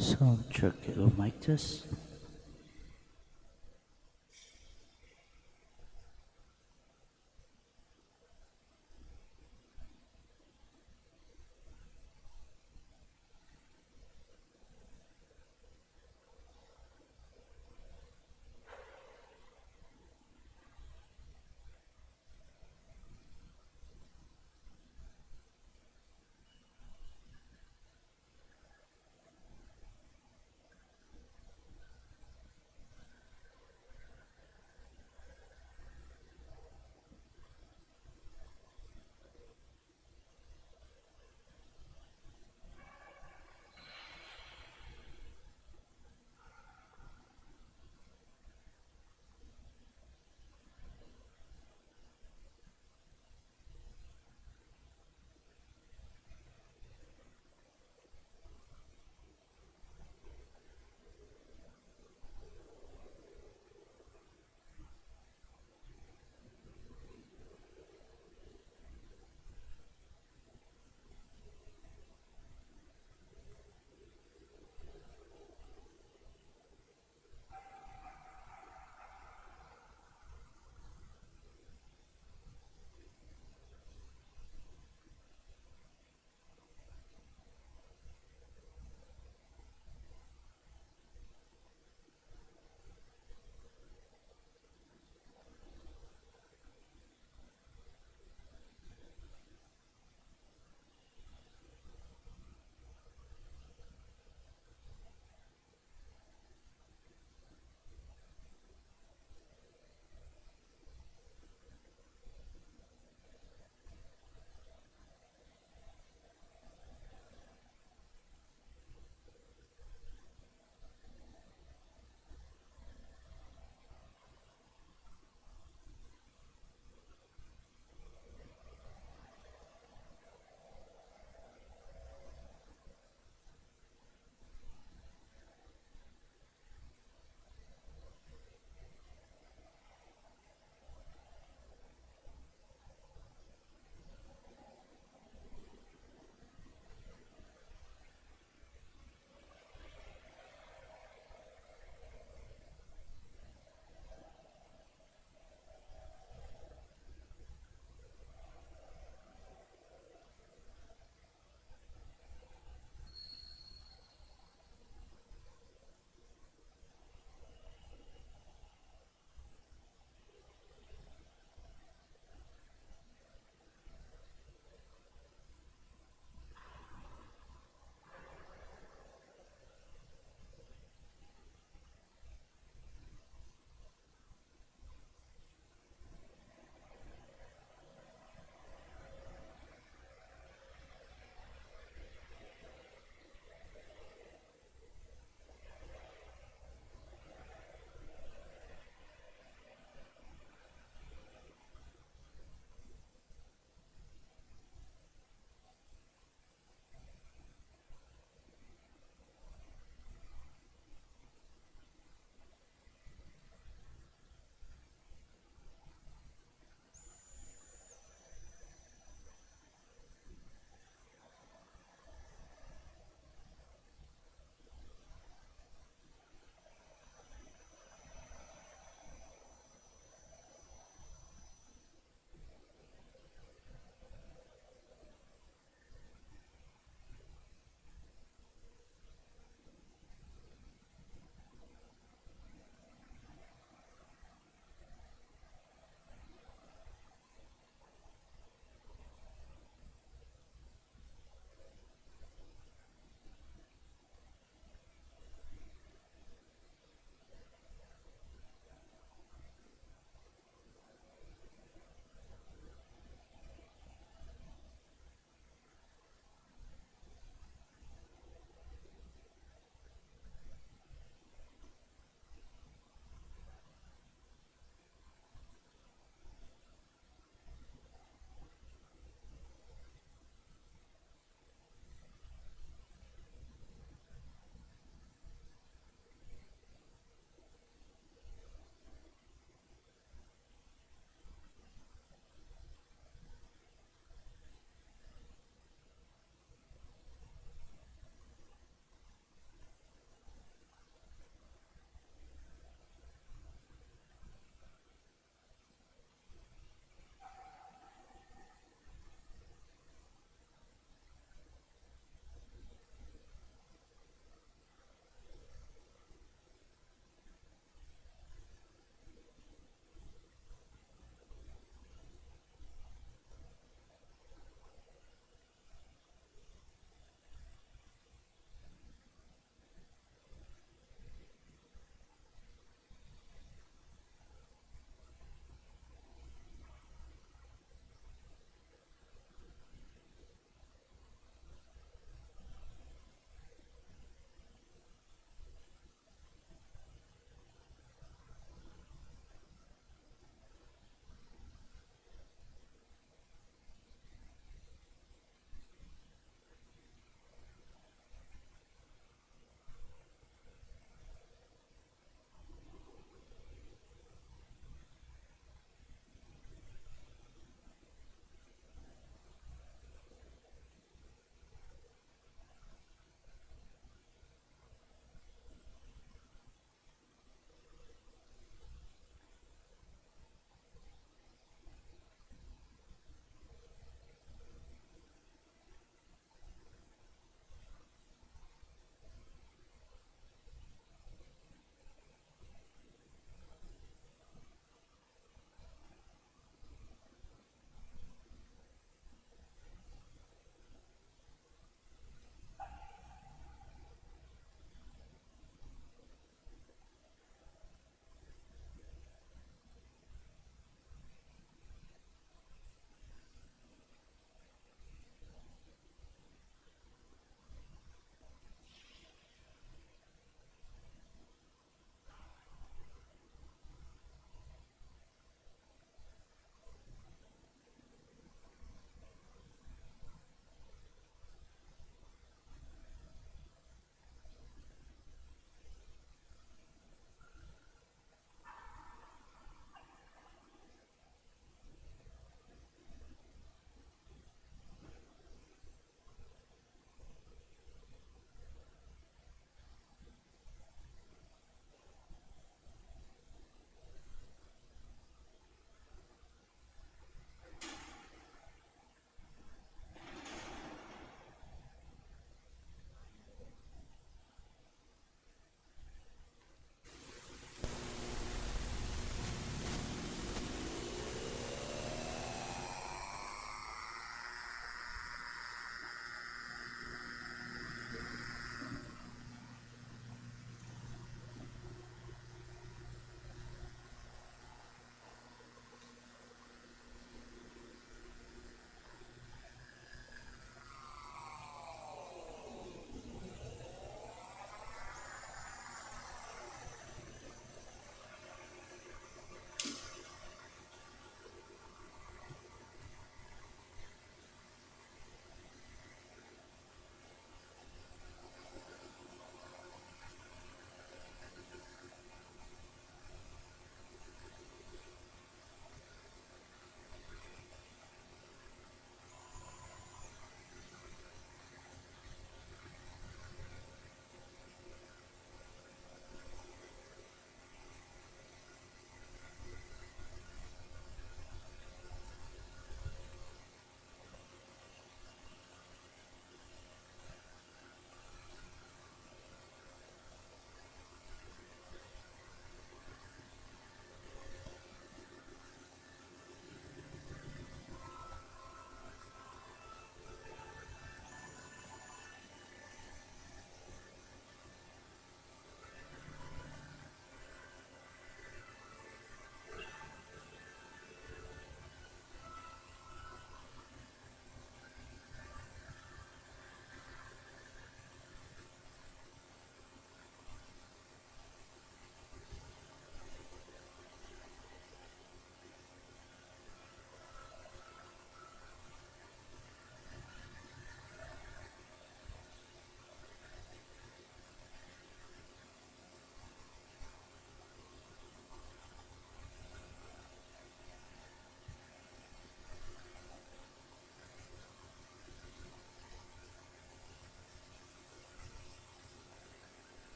Sound check. Your mic test.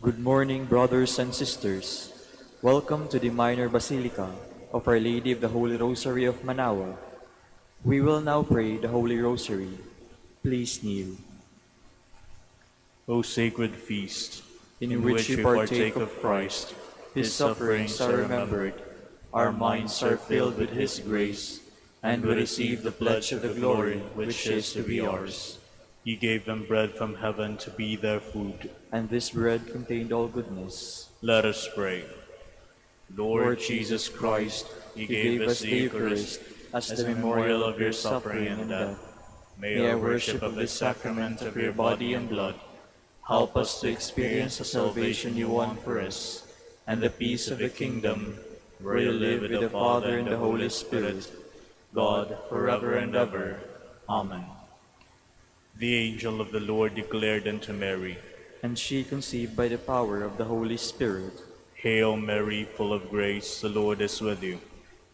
Good morning, brothers and sisters. Welcome to the Minor Basilica of Our Lady of the Holy Rosary of Manaoag. We will now pray the Holy Rosary. Please kneel. O sacred feast, In which we partake of Christ, His sufferings are remembered, our minds are filled with His grace, and we receive the pledge of the glory which is to be ours. He gave them bread from heaven to be their food. And this bread contained all goodness. Let us pray. Lord Jesus Christ, you gave us the Eucharist as the memorial of your suffering and death. May our worship of this sacrament of your body and blood help us to experience the salvation you won for us, and the peace of the kingdom, where you live with the Father and the Holy Spirit, God, forever and ever. Amen. The angel of the Lord declared unto Mary, And she conceived by the power of the Holy Spirit. Hail Mary, full of grace, the Lord is with you.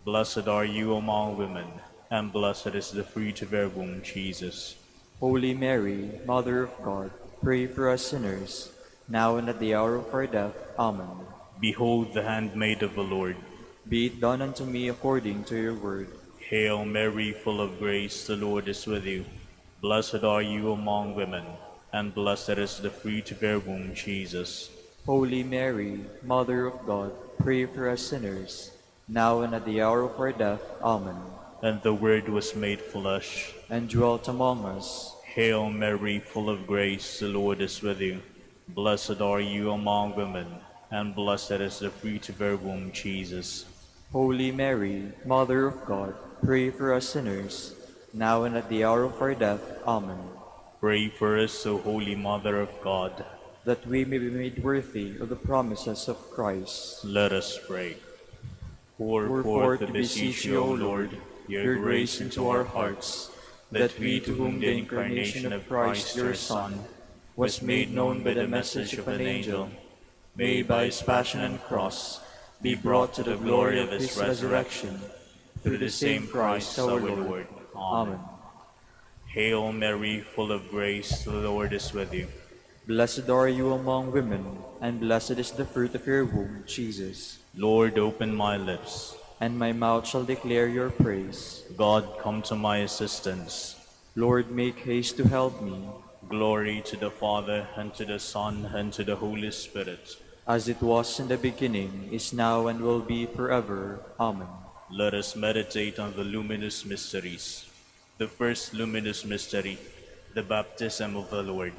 Blessed are you among women, and blessed is the fruit of your womb, Jesus. Holy Mary, Mother of God, pray for us sinners, now and at the hour of our death. Amen. Behold the handmaid of the Lord. Be it done unto me according to your word. Hail Mary, full of grace, the Lord is with you. Blessed are you among women, and blessed is the fruit of your womb, Jesus. Holy Mary, Mother of God, pray for us sinners, now and at the hour of our death. Amen. And the Word was made flesh, and dwelt among us. Hail Mary, full of grace, the Lord is with you. Blessed are you among women, and blessed is the fruit of your womb, Jesus. Holy Mary, Mother of God, pray for us sinners, now and at the hour of our death. Amen. Pray for us, O Holy Mother of God, that we may be made worthy of the promises of Christ. Let us pray. Pour forth, we beseech you, O Lord, your grace into our hearts, that we, to whom the incarnation of Christ your Son was made known by the message of an angel, may by his passion and cross be brought to the glory of his resurrection, through the same Christ our Lord. Amen. Hail Mary, full of grace, the Lord is with you. Blessed are you among women, and blessed is the fruit of your womb, Jesus. Lord, open my lips, and my mouth shall declare your praise. God, come to my assistance. Lord, make haste to help me. Glory to the Father, and to the Son, and to the Holy Spirit. As it was in the beginning, is now, and will be forever. Amen. Let us meditate on the luminous mysteries. The first luminous mystery, the baptism of the Lord.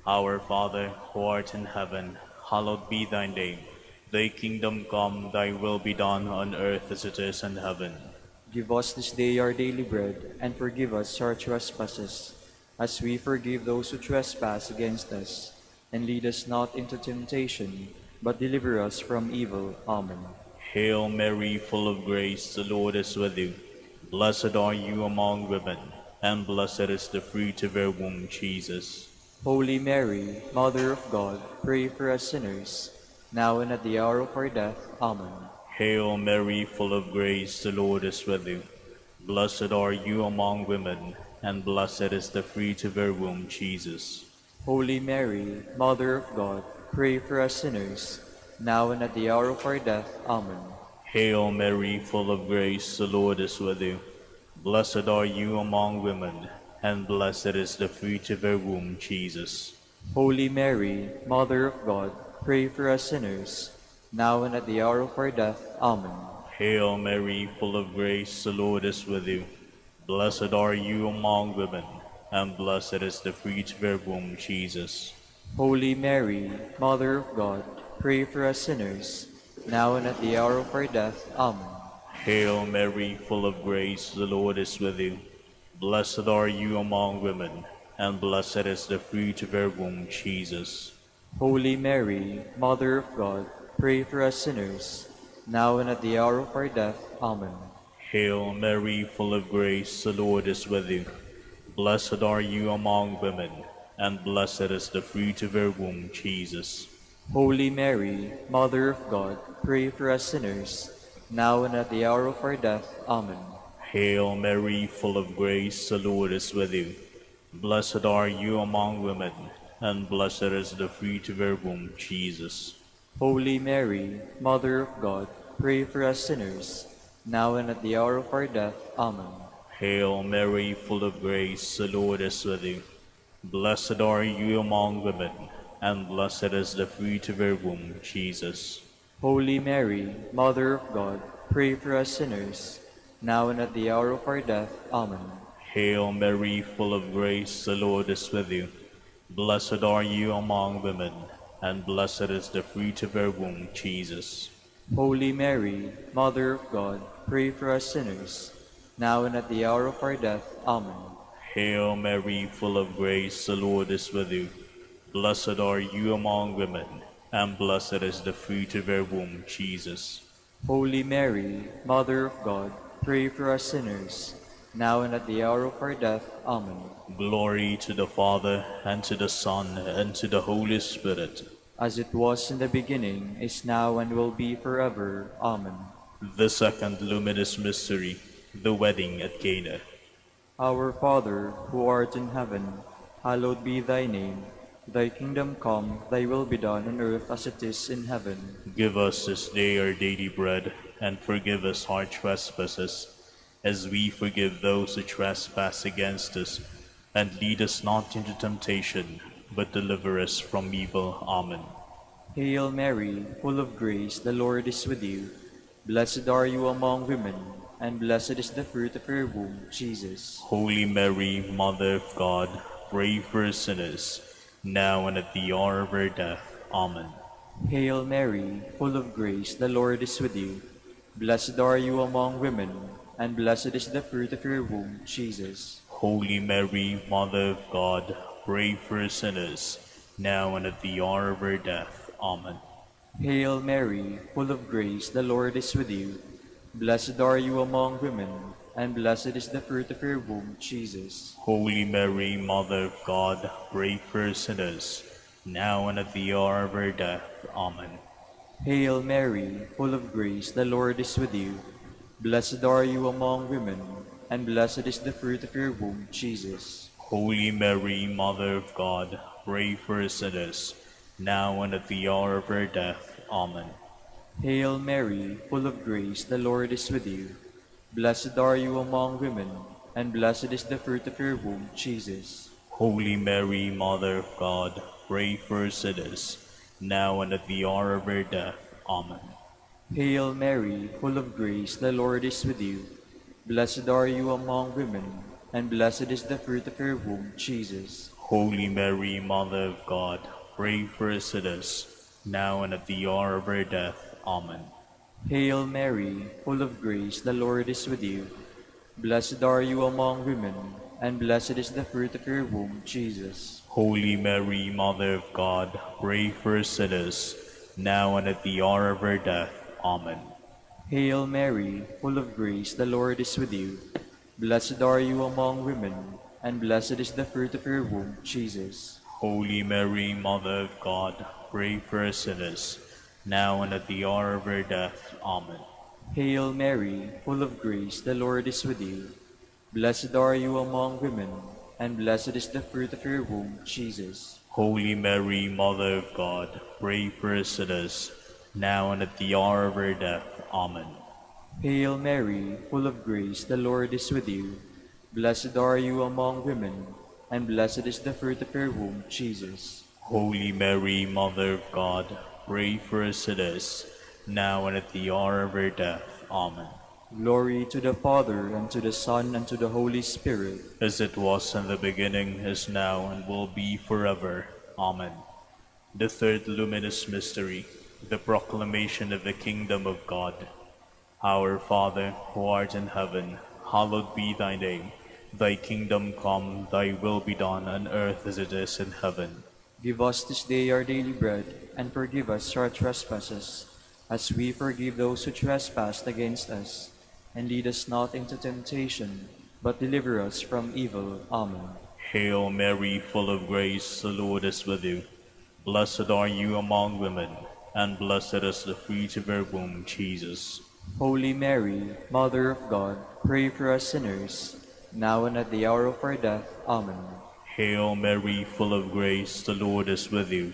Our Father, who art in heaven, hallowed be thy name. Thy kingdom come, thy will be done on earth as it is in heaven. Give us this day our daily bread, and forgive us our trespasses, as we forgive those who trespass against us. And lead us not into temptation, but deliver us from evil. Amen. Hail Mary, full of grace, the Lord is with you. Blessed are you among women, and blessed is the fruit of your womb, Jesus. Holy Mary, Mother of God, pray for us sinners, now and at the hour of our death. Amen. Hail Mary, full of grace, the Lord is with you. Blessed are you among women, and blessed is the fruit of your womb, Jesus. Holy Mary, Mother of God, pray for us sinners, now and at the hour of our death. Amen. Hail Mary, full of grace, the Lord is with you. Blessed are you among women, and blessed is the fruit of your womb, Jesus. Holy Mary, Mother of God, pray for us sinners, now and at the hour of our death. Amen. Hail Mary, full of grace, the Lord is with you. Blessed are you among women, and blessed is the fruit of your womb, Jesus. Holy Mary, Mother of God, pray for us sinners, now and at the hour of our death. Amen. Hail Mary, full of grace, the Lord is with you. Blessed are you among women, and blessed is the fruit of your womb, Jesus. Holy Mary, Mother of God, pray for us sinners, now and at the hour of our death. Amen. Hail Mary, full of grace, the Lord is with you. Blessed are you among women, and blessed is the fruit of your womb, Jesus. Holy Mary, Mother of God, pray for us sinners, now and at the hour of our death. Amen. Hail Mary, full of grace, the Lord is with you. Blessed are you among women, and blessed is the fruit of your womb, Jesus. Holy Mary, Mother of God, pray for us sinners, now and at the hour of our death. Amen. Hail Mary, full of grace, the Lord is with you. Blessed are you among women, and blessed is the fruit of your womb, Jesus. Holy Mary, Mother of God, pray for us sinners, now and at the hour of our death. Amen. Hail Mary, full of grace, the Lord is with you. Blessed are you among women, and blessed is the fruit of your womb, Jesus. Holy Mary, Mother of God, pray for us sinners, now and at the hour of our death. Amen. Hail Mary, full of grace, the Lord is with you. Blessed are you among women, and blessed is the fruit of your womb, Jesus. Holy Mary, Mother of God, pray for us sinners, now and at the hour of our death. Amen. Glory to the Father, and to the Son, and to the Holy Spirit. As it was in the beginning, is now, and will be forever. Amen. The second luminous mystery, the wedding at Cana. Our Father, who art in heaven, hallowed be thy name. Thy kingdom come, thy will be done on earth as it is in heaven. Give us this day our daily bread, and forgive us our trespasses, as we forgive those who trespass against us. And lead us not into temptation, but deliver us from evil. Amen. Hail Mary, full of grace, the Lord is with you. Blessed are you among women, and blessed is the fruit of your womb, Jesus. Holy Mary, Mother of God, pray for us sinners, now and at the hour of our death. Amen. Hail Mary, full of grace, the Lord is with you. Blessed are you among women, and blessed is the fruit of your womb, Jesus. Holy Mary, Mother of God, pray for us sinners, now and at the hour of our death. Amen. Hail Mary, full of grace, the Lord is with you. Blessed are you among women, and blessed is the fruit of your womb, Jesus. Holy Mary, Mother of God, pray for us sinners, now and at the hour of our death. Amen. Hail Mary, full of grace, the Lord is with you. Blessed are you among women, and blessed is the fruit of your womb, Jesus. Holy Mary, Mother of God, pray for us sinners, now and at the hour of our death. Amen. Hail Mary, full of grace, the Lord is with you. Blessed are you among women, and blessed is the fruit of your womb, Jesus. Holy Mary, Mother of God, pray for us sinners, now and at the hour of our death. Amen. Hail Mary, full of grace, the Lord is with you. Blessed are you among women, and blessed is the fruit of your womb, Jesus. Holy Mary, Mother of God, pray for us sinners, now and at the hour of our death. Amen. Hail Mary, full of grace, the Lord is with you. Blessed are you among women, and blessed is the fruit of your womb, Jesus. Holy Mary, Mother of God, pray for us sinners, now and at the hour of our death. Amen. Hail Mary, full of grace, the Lord is with you. Blessed are you among women, and blessed is the fruit of your womb, Jesus. Holy Mary, Mother of God, pray for us sinners, now and at the hour of our death. Amen. Hail Mary, full of grace, the Lord is with you. Blessed are you among women, and blessed is the fruit of your womb, Jesus. Holy Mary, Mother of God, pray for us sinners, now and at the hour of our death. Amen. Hail Mary, full of grace, the Lord is with you. Blessed are you among women, and blessed is the fruit of your womb, Jesus. Holy Mary, Mother of God, pray for us sinners, now and at the hour of our death. Amen. Glory to the Father, and to the Son, and to the Holy Spirit. As it was in the beginning, is now, and will be forever. Amen. The third luminous mystery, the proclamation of the kingdom of God. Our Father, who art in heaven, hallowed be thy name. Thy kingdom come, thy will be done on earth as it is in heaven. Give us this day our daily bread, and forgive us our trespasses, as we forgive those who trespass against us. And lead us not into temptation, but deliver us from evil. Amen. Hail Mary, full of grace, the Lord is with you. Blessed are you among women, and blessed is the fruit of your womb, Jesus. Holy Mary, Mother of God, pray for us sinners, now and at the hour of our death. Amen. Hail Mary, full of grace, the Lord is with you.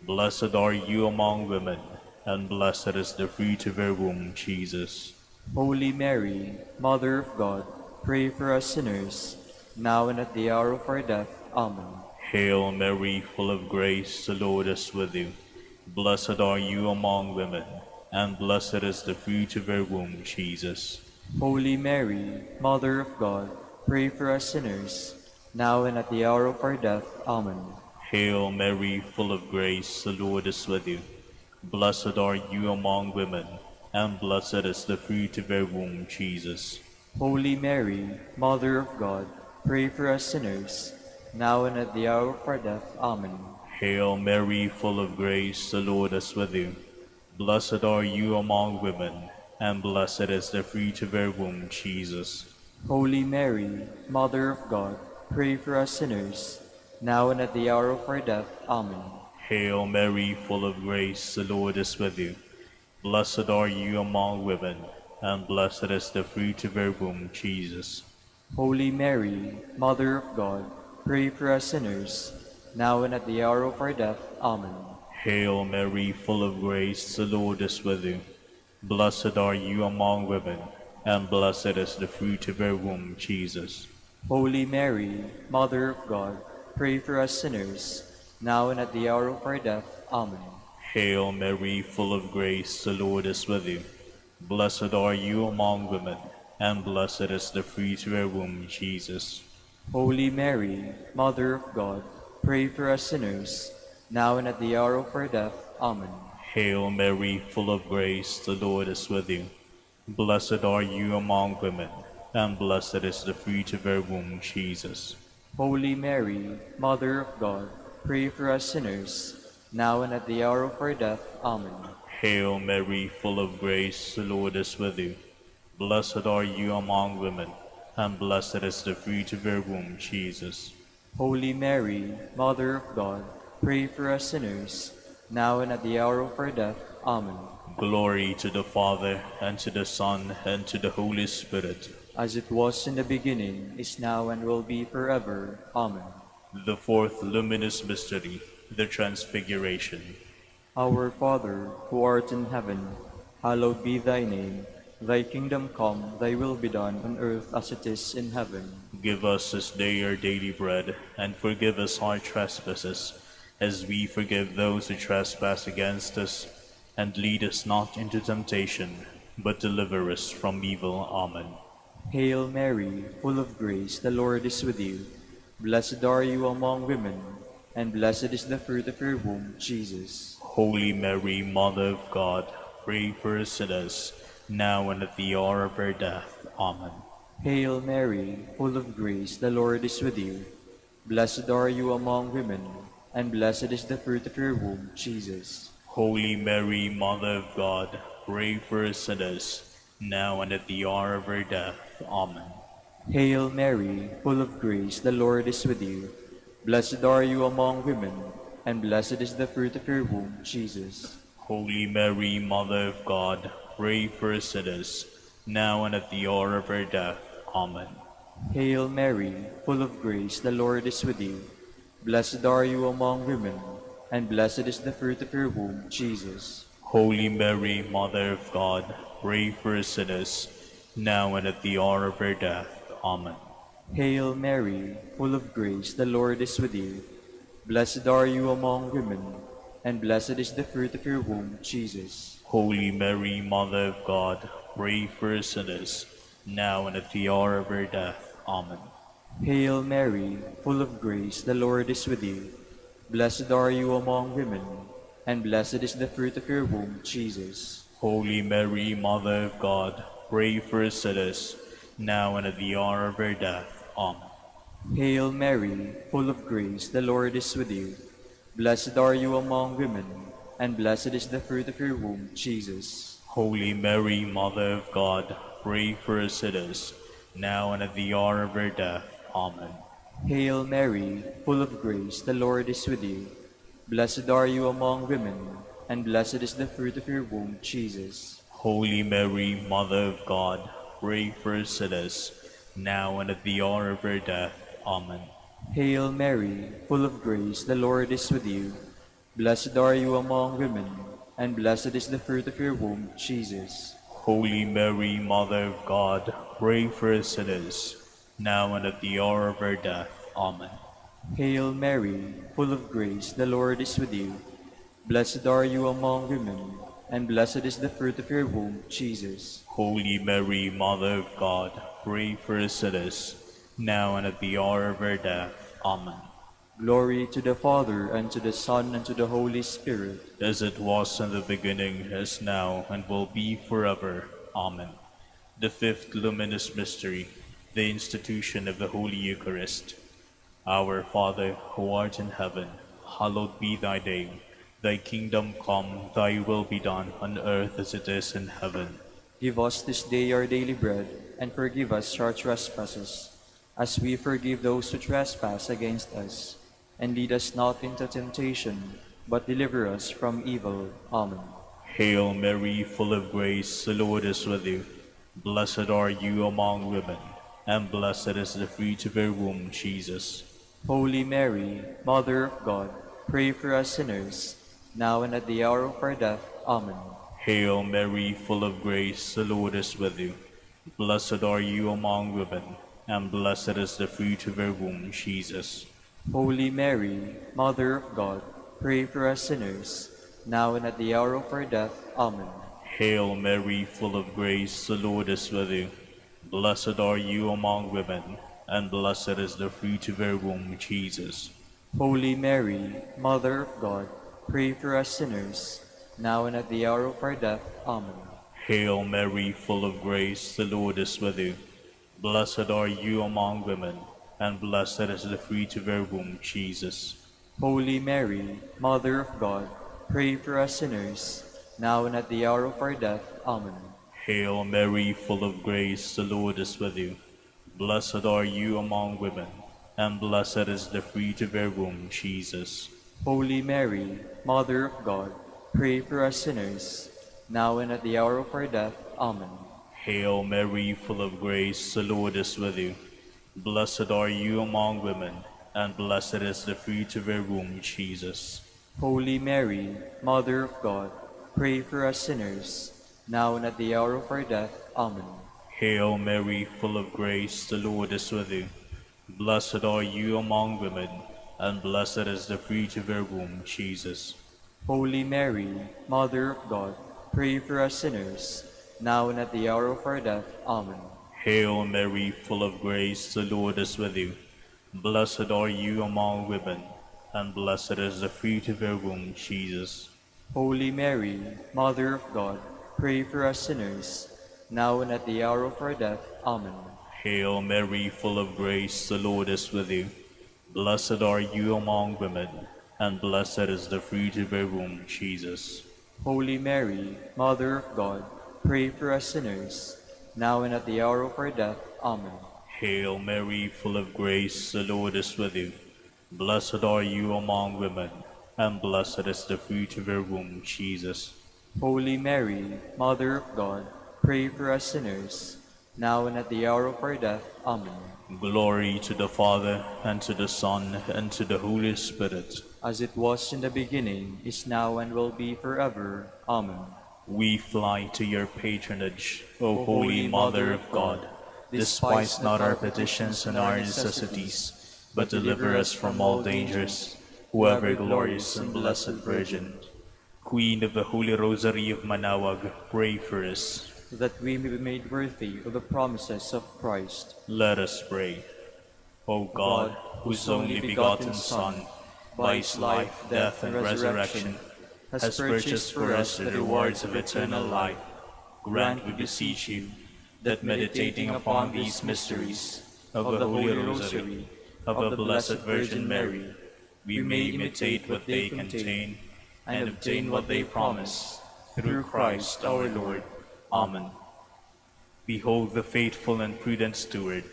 Blessed are you among women, and blessed is the fruit of your womb, Jesus. Holy Mary, Mother of God, pray for us sinners, now and at the hour of our death. Amen. Hail Mary, full of grace, the Lord is with you. Blessed are you among women, and blessed is the fruit of your womb, Jesus. Holy Mary, Mother of God, pray for us sinners, now and at the hour of our death. Amen. Hail Mary, full of grace, the Lord is with you. Blessed are you among women, and blessed is the fruit of your womb, Jesus. Holy Mary, Mother of God, pray for us sinners, now and at the hour of our death. Amen. Hail Mary, full of grace, the Lord is with you. Blessed are you among women, and blessed is the fruit of your womb, Jesus. Holy Mary, Mother of God, pray for us sinners, now and at the hour of our death. Amen. Hail Mary, full of grace, the Lord is with you. Blessed are you among women, and blessed is the fruit of your womb, Jesus. Holy Mary, Mother of God, pray for us sinners, now and at the hour of our death. Amen. Hail Mary, full of grace, the Lord is with you. Blessed are you among women, and blessed is the fruit of your womb, Jesus. Holy Mary, Mother of God, pray for us sinners, now and at the hour of our death. Amen. Hail Mary, full of grace, the Lord is with you. Blessed are you among women, and blessed is the fruit of your womb, Jesus. Holy Mary, Mother of God, pray for us sinners, now and at the hour of our death. Amen. Hail Mary, full of grace, the Lord is with you. Blessed are you among women, and blessed is the fruit of your womb, Jesus. Holy Mary, Mother of God, pray for us sinners, now and at the hour of our death. Amen. Hail Mary, full of grace, the Lord is with you. Blessed are you among women, and blessed is the fruit of your womb, Jesus. Holy Mary, Mother of God, pray for us sinners, now and at the hour of our death. Amen. Glory to the Father, and to the Son, and to the Holy Spirit. As it was in the beginning, is now, and will be forever. Amen. The fourth luminous mystery, the Transfiguration. Our Father, who art in heaven, hallowed be thy name. Thy kingdom come, thy will be done on earth as it is in heaven. Give us this day our daily bread, and forgive us our trespasses, as we forgive those who trespass against us. And lead us not into temptation, but deliver us from evil. Amen. Hail Mary, full of grace, the Lord is with you. Blessed are you among women, and blessed is the fruit of your womb, Jesus. Holy Mary, Mother of God, pray for us sinners, now and at the hour of our death. Amen. Hail Mary, full of grace, the Lord is with you. Blessed are you among women, and blessed is the fruit of your womb, Jesus. Holy Mary, Mother of God, pray for us sinners, now and at the hour of our death. Amen. Hail Mary, full of grace, the Lord is with you. Blessed are you among women, and blessed is the fruit of your womb, Jesus. Holy Mary, Mother of God, pray for us sinners, now and at the hour of our death. Amen. Hail Mary, full of grace, the Lord is with you. Blessed are you among women, and blessed is the fruit of your womb, Jesus. Holy Mary, Mother of God, pray for us sinners, now and at the hour of our death. Amen. Hail Mary, full of grace, the Lord is with you. Blessed are you among women, and blessed is the fruit of your womb, Jesus. Holy Mary, Mother of God, pray for us sinners, now and at the hour of our death. Amen. Hail Mary, full of grace, the Lord is with you. Blessed are you among women, and blessed is the fruit of your womb, Jesus. Holy Mary, Mother of God, pray for us sinners, now and at the hour of our death. Amen. Hail Mary, full of grace, the Lord is with you. Blessed are you among women, and blessed is the fruit of your womb, Jesus. Holy Mary, Mother of God, pray for us sinners, now and at the hour of our death. Amen. Hail Mary, full of grace, the Lord is with you. Blessed are you among women, and blessed is the fruit of your womb, Jesus. Holy Mary, Mother of God, pray for us sinners, now and at the hour of our death. Amen. Hail Mary, full of grace, the Lord is with you. Blessed are you among women, and blessed is the fruit of your womb, Jesus. Holy Mary, Mother of God, pray for us sinners, now and at the hour of our death. Amen. Hail Mary, full of grace, the Lord is with you. Blessed are you among women, and blessed is the fruit of your womb, Jesus. Holy Mary, Mother of God, pray for us sinners, now and at the hour of our death. Amen. Glory to the Father, and to the Son, and to the Holy Spirit. As it was in the beginning, is now, and will be forever. Amen. The fifth luminous mystery, the institution of the Holy Eucharist. Our Father, who art in heaven, hallowed be thy name. Thy kingdom come, thy will be done, on earth as it is in heaven. Give us this day our daily bread, and forgive us our trespasses, as we forgive those who trespass against us. And lead us not into temptation, but deliver us from evil. Amen. Hail Mary, full of grace, the Lord is with you. Blessed are you among women, and blessed is the fruit of your womb, Jesus. Holy Mary, Mother of God, pray for us sinners, now and at the hour of our death. Amen. Hail Mary, full of grace, the Lord is with you. Blessed are you among women, and blessed is the fruit of your womb, Jesus. Holy Mary, Mother of God, pray for us sinners, now and at the hour of our death. Amen. Hail Mary, full of grace, the Lord is with you. Blessed are you among women, and blessed is the fruit of your womb, Jesus. Holy Mary, Mother of God, pray for us sinners, now and at the hour of our death. Amen. Hail Mary, full of grace, the Lord is with you. Blessed are you among women, and blessed is the fruit of your womb, Jesus. Holy Mary, Mother of God, pray for us sinners, now and at the hour of our death. Amen. Hail Mary, full of grace, the Lord is with you. Blessed are you among women, and blessed is the fruit of your womb, Jesus. Holy Mary, Mother of God, pray for us sinners, now and at the hour of our death. Amen. Hail Mary, full of grace, the Lord is with you. Blessed are you among women, and blessed is the fruit of your womb, Jesus. Holy Mary, Mother of God, pray for us sinners, now and at the hour of our death. Amen. Hail Mary, full of grace, the Lord is with you. Blessed are you among women, and blessed is the fruit of your womb, Jesus. Holy Mary, Mother of God, pray for us sinners, now and at the hour of our death. Amen. Hail Mary, full of grace, the Lord is with you. Blessed are you among women, and blessed is the fruit of your womb, Jesus. Holy Mary, Mother of God, pray for us sinners, now and at the hour of our death. Amen. Hail Mary, full of grace, the Lord is with you. Blessed are you among women, and blessed is the fruit of your womb, Jesus. Holy Mary, Mother of God, pray for us sinners, now and at the hour of our death. Amen. Hail Mary, full of grace, the Lord is with you. Blessed are you among women, and blessed is the fruit of your womb, Jesus. Holy Mary, Mother of God, pray for us sinners, now and at the hour of our death. Amen. Glory to the Father, and to the Son, and to the Holy Spirit. As it was in the beginning, is now, and will be forever. Amen. We fly to your patronage, O Holy Mother of God. Despise not our petitions and our necessities, but deliver us from all dangers, O ever glorious and blessed Virgin. Queen of the Holy Rosary of Manaoag, pray for us. That we may be made worthy of the promises of Christ. Let us pray. O God, whose only begotten Son, by his life, death, and resurrection, has purchased for us the rewards of eternal life, grant, we beseech you, that meditating upon these mysteries of the Holy Rosary of the Blessed Virgin Mary, we may imitate what they contain and obtain what they promise, through Christ our Lord. Amen. Behold the faithful and prudent steward,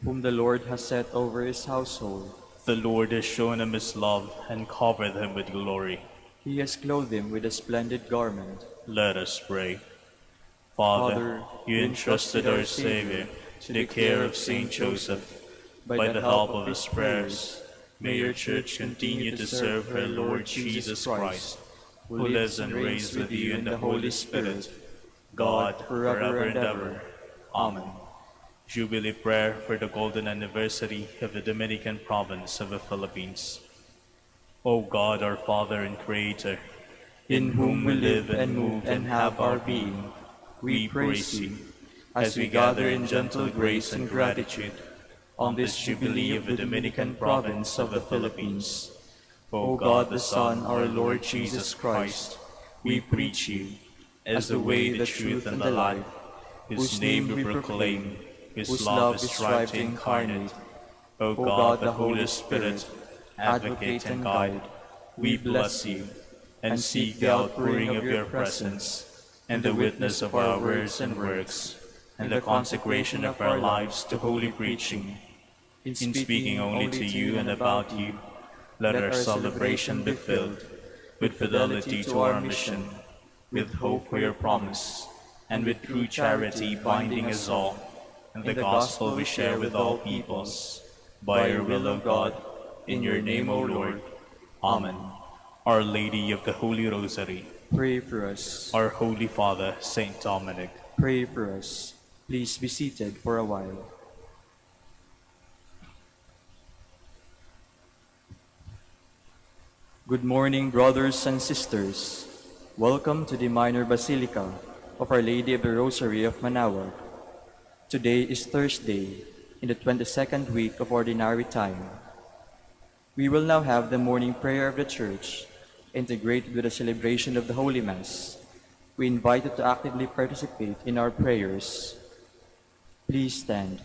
whom the Lord has set over his household. The Lord has shown him his love and covered him with glory. He has clothed him with a splendid garment. Let us pray. Father, you entrusted our Savior to the care of Saint Joseph. By the help of his prayers, May your Church continue to serve her Lord Jesus Christ, who lives and reigns with you in the Holy Spirit, God, forever and ever. Amen. Jubilee Prayer for the Golden Anniversary of the Dominican Province of the Philippines. O God, our Father and Creator, in whom we live and move and have our being, we praise you, as we gather in gentle grace and gratitude on this Jubilee of the Dominican Province of the Philippines. O God, the Son, our Lord Jesus Christ, we preach you as the way, the truth, and the life, whose name we proclaim, whose love is strive to incarnate. O God, the Holy Spirit, advocate and guide, we bless you, and seek the outpouring of your presence, and the witness of our words and works, and the consecration of our lives to holy preaching. In speaking only to you and about you, let our celebration be filled with fidelity to our mission, with hope for your promise, and with true charity binding us all, and the gospel we share with all peoples. By your will, O God, in your name, O Lord. Amen. Our Lady of the Holy Rosary, pray for us. Our Holy Father, Saint Dominic, pray for us. Please be seated for a while. Good morning, brothers and sisters. Welcome to the Minor Basilica of Our Lady of the Rosary of Manaoag. Today is Thursday, in the 22nd week of Ordinary Time. We will now have the morning prayer of the Church, integrated with the celebration of the Holy Mass. We invite you to actively participate in our prayers. Please stand.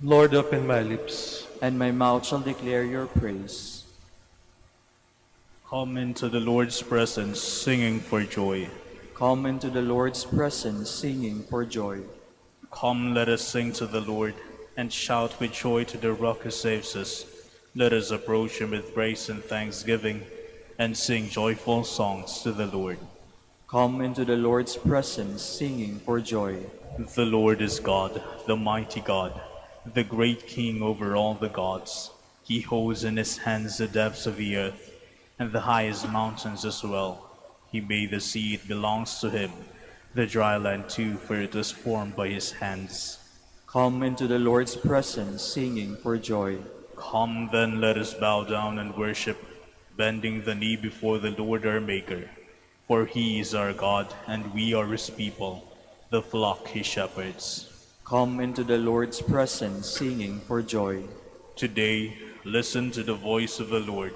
Lord, open my lips, and my mouth shall declare your praise. come into the Lord's presence singing for joy. Come into the Lord's presence singing for joy. Come, let us sing to the Lord, and shout with joy to the Rock who saves us. Let us approach him with praise and thanksgiving, and sing joyful songs to the Lord. Come into the Lord's presence singing for joy. The Lord is God, the mighty God, the great King over all the gods. He holds in his hands the depths of the earth, and the highest mountains as well. He made the sea, it belongs to him, the dry land too, for it was formed by his hands. Come into the Lord's presence singing for joy. Come then, let us bow down and worship, bending the knee before the Lord our Maker. For he is our God, and we are his people, the flock he shepherds. Come into the Lord's presence singing for joy. Today, listen to the voice of the Lord.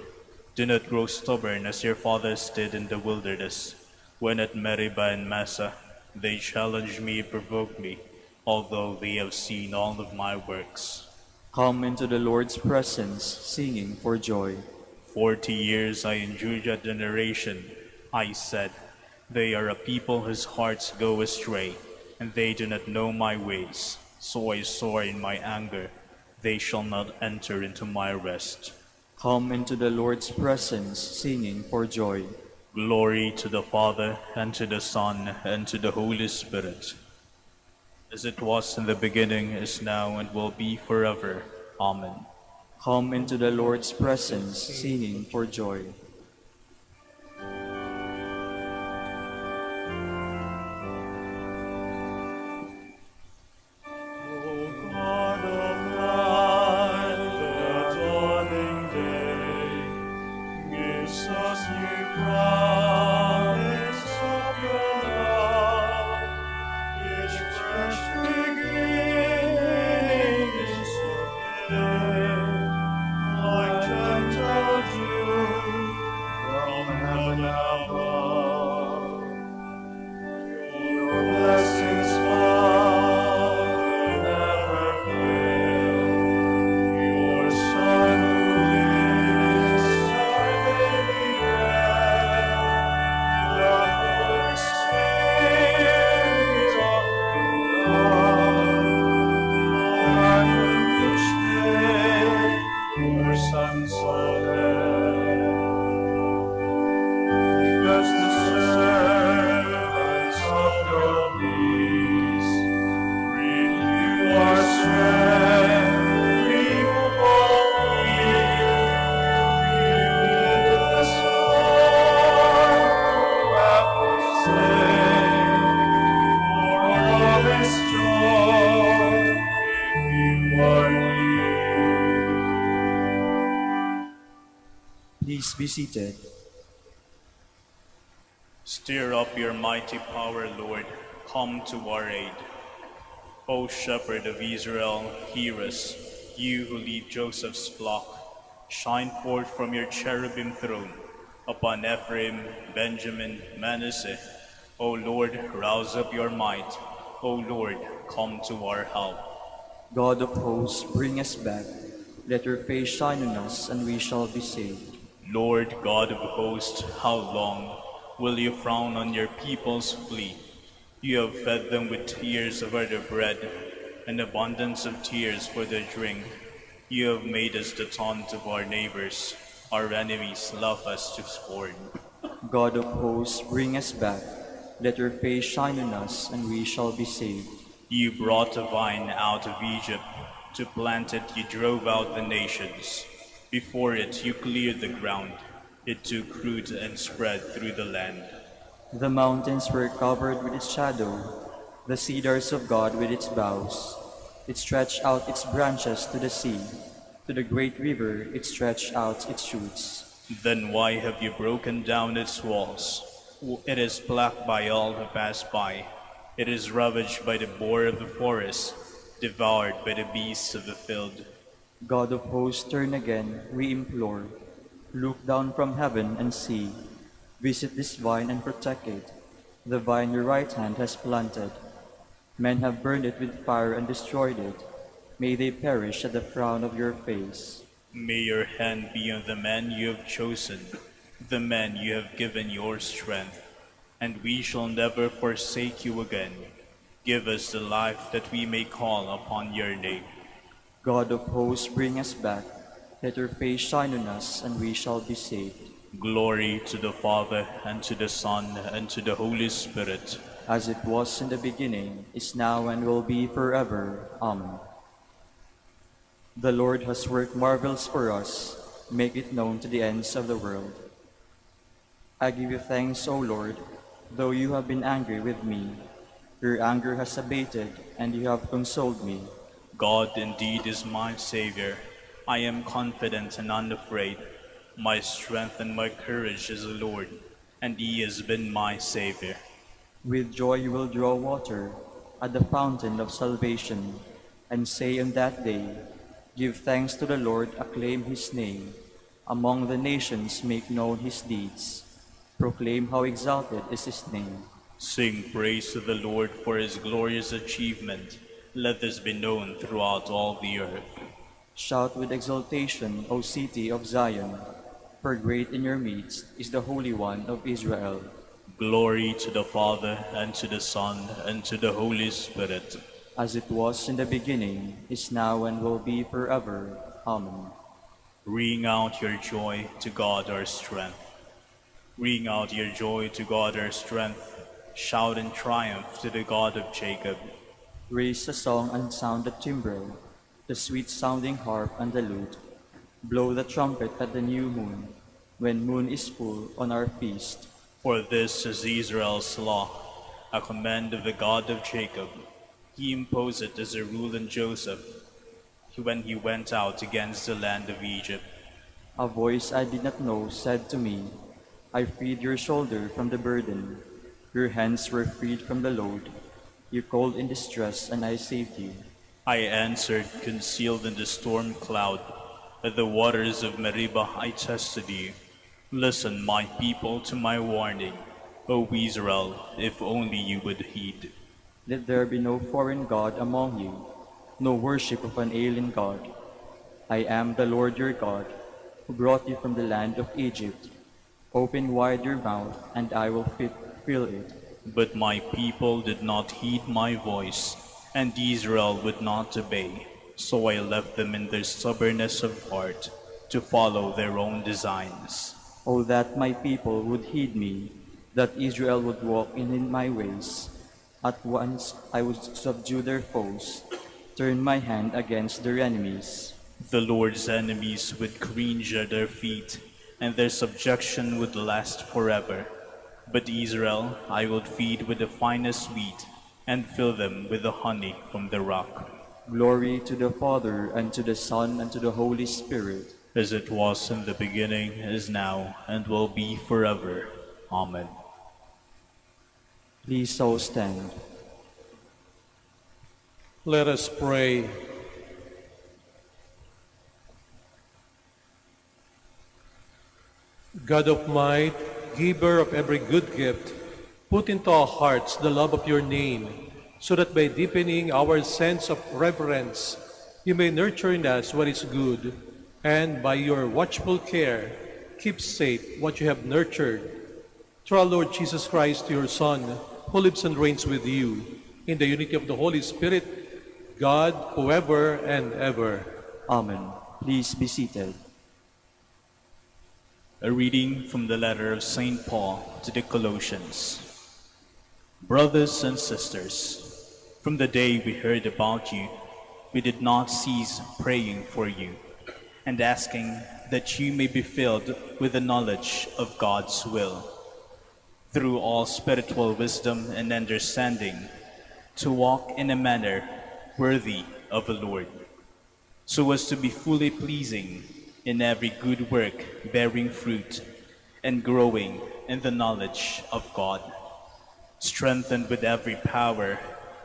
Do not grow stubborn as your fathers did in the wilderness, when at Meribah and Massa they challenged me and provoked me, although they have seen all of my works. Come into the Lord's presence singing for joy. 40 years I endured that generation. I said, they are a people whose hearts go astray, and they do not know my ways. So I swore in my anger, they shall not enter into my rest. Come into the Lord's presence singing for joy. Glory to the Father, and to the Son, and to the Holy Spirit, as it was in the beginning, is now, and will be forever. Amen. Come into the Lord's presence singing for joy. Please be seated. Stir up your mighty power, Lord. Come to our aid. O Shepherd of Israel, hear us. You who lead Joseph's flock, shine forth from your cherubim throne upon Ephraim, Benjamin, Manasseh. O Lord, rouse up your might. O Lord, come to our help. God of hosts, bring us back. Let your face shine on us, and we shall be saved. Lord God of hosts, how long will you frown on your people's plea? You have fed them with tears for their bread, and abundance of tears for their drink. You have made us the taunt of our neighbors. Our enemies laugh us to scorn. God of hosts, bring us back. Let your face shine on us, and we shall be saved. You brought a vine out of Egypt. To plant it, you drove out the nations. Before it, you cleared the ground. It took root and spread through the land. The mountains were covered with its shadow, the cedars of God with its boughs. It stretched out its branches to the sea. To the great river it stretched out its shoots. Then why have you broken down its walls? It is plucked by all who pass by. It is ravaged by the boar of the forest, devoured by the beasts of the field. God of hosts, turn again, we implore. Look down from heaven and see. Visit this vine and protect it, the vine your right hand has planted. Men have burned it with fire and destroyed it. May they perish at the frown of your face. May your hand be on the men you have chosen, the men you have given your strength, and we shall never forsake you again. Give us the life that we may call upon your name. God of hosts, bring us back. Let your face shine on us, and we shall be saved. Glory to the Father, and to the Son, and to the Holy Spirit. As it was in the beginning, is now, and will be forever. Amen. The Lord has worked marvels for us. Make it known to the ends of the world. I give you thanks, O Lord, though you have been angry with me. Your anger has abated, and you have consoled me. God indeed is my Savior. I am confident and unafraid. My strength and my courage is the Lord, and He has been my Savior. With joy you will draw water at the fountain of salvation, and say on that day, give thanks to the Lord, acclaim His name. Among the nations make known His deeds. Proclaim how exalted is His name. Sing praise to the Lord for His glorious achievement. Let this be known throughout all the earth. Shout with exultation, O city of Zion, for great in your midst is the Holy One of Israel. Glory to the Father, and to the Son, and to the Holy Spirit. As it was in the beginning, is now, and will be forever. Amen. Ring out your joy to God our strength. Ring out your joy to God our strength. Shout in triumph to the God of Jacob. Raise a song and sound the timbrel, the sweet-sounding harp and the lute. Blow the trumpet at the new moon, when moon is full on our feast. For this is Israel's law, a command of the God of Jacob. He imposed it as a rule on Joseph when he went out against the land of Egypt. A voice I did not know said to me, I freed your shoulder from the burden. Your hands were freed from the load. You called in distress, and I saved you. I answered, concealed in the storm cloud. At the waters of Meribah I tested you. Listen, my people, to my warning. O Israel, if only you would heed. Let there be no foreign god among you, no worship of an alien god. I am the Lord your God, who brought you from the land of Egypt. Open wide your mouth, and I will fill it. But my people did not heed my voice, and Israel would not obey. So I left them in their stubbornness of heart, to follow their own designs. Oh, that my people would heed me, that Israel would walk in my ways. At once I would subdue their foes, turn my hand against their enemies. The Lord's enemies would cringe at their feet, and their subjection would last forever. But Israel I would feed with the finest wheat, and fill them with the honey from the rock. Glory to the Father, and to the Son, and to the Holy Spirit. as it was in the beginning, is now, and will be forever. Amen. Please all stand. Let us pray. God of might, giver of every good gift, put into our hearts the love of your name, so that by deepening our sense of reverence, you may nurture in us what is good, and by your watchful care, keep safe what you have nurtured. Through our Lord Jesus Christ, your Son, who lives and reigns with you, in the unity of the Holy Spirit, God, forever and ever. Amen. Please be seated. A reading from the letter of St. Paul to the Colossians. Brothers and sisters, from the day we heard about you, we did not cease praying for you and asking that you may be filled with the knowledge of God's will, through all spiritual wisdom and understanding, to walk in a manner worthy of the Lord, so as to be fully pleasing in every good work, bearing fruit and growing in the knowledge of God, strengthened with every power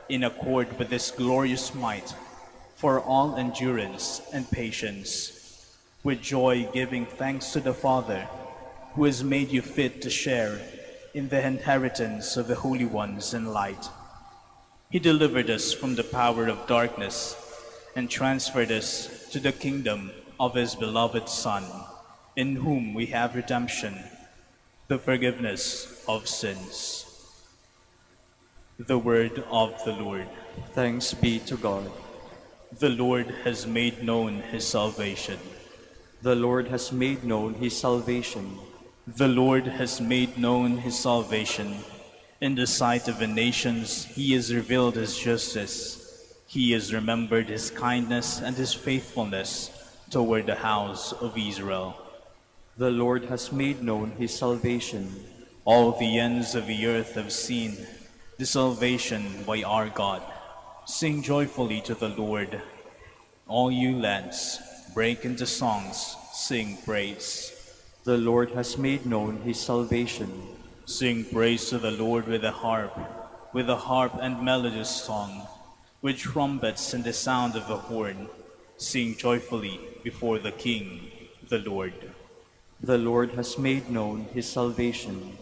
in accord with His glorious might, for all endurance and patience, with joy giving thanks to the Father, who has made you fit to share in the inheritance of the holy ones in light. He delivered us from the power of darkness and transferred us to the kingdom of His beloved Son, in whom we have redemption, the forgiveness of sins. The word of the Lord. Thanks be to God. The Lord has made known His salvation. The Lord has made known His salvation. The Lord has made known His salvation. In the sight of the nations, He has revealed His justice. He has remembered His kindness and His faithfulness toward the house of Israel. The Lord has made known His salvation. All the ends of the earth have seen the salvation by our God. Sing joyfully to the Lord. All you lands, break into songs, sing praise. The Lord has made known His salvation. Sing praise to the Lord with a harp and melodious song, with trumpets and the sound of a horn. Sing joyfully before the King, the Lord. The Lord has made known His salvation.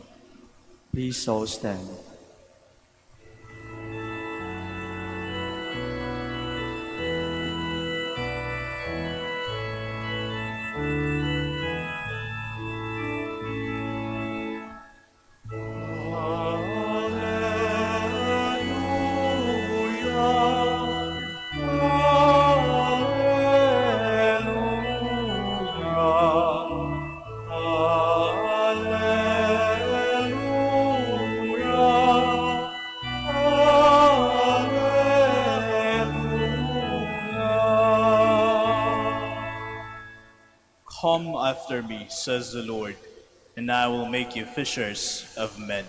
Please all stand. Come after me, says the Lord, and I will make you fishers of men.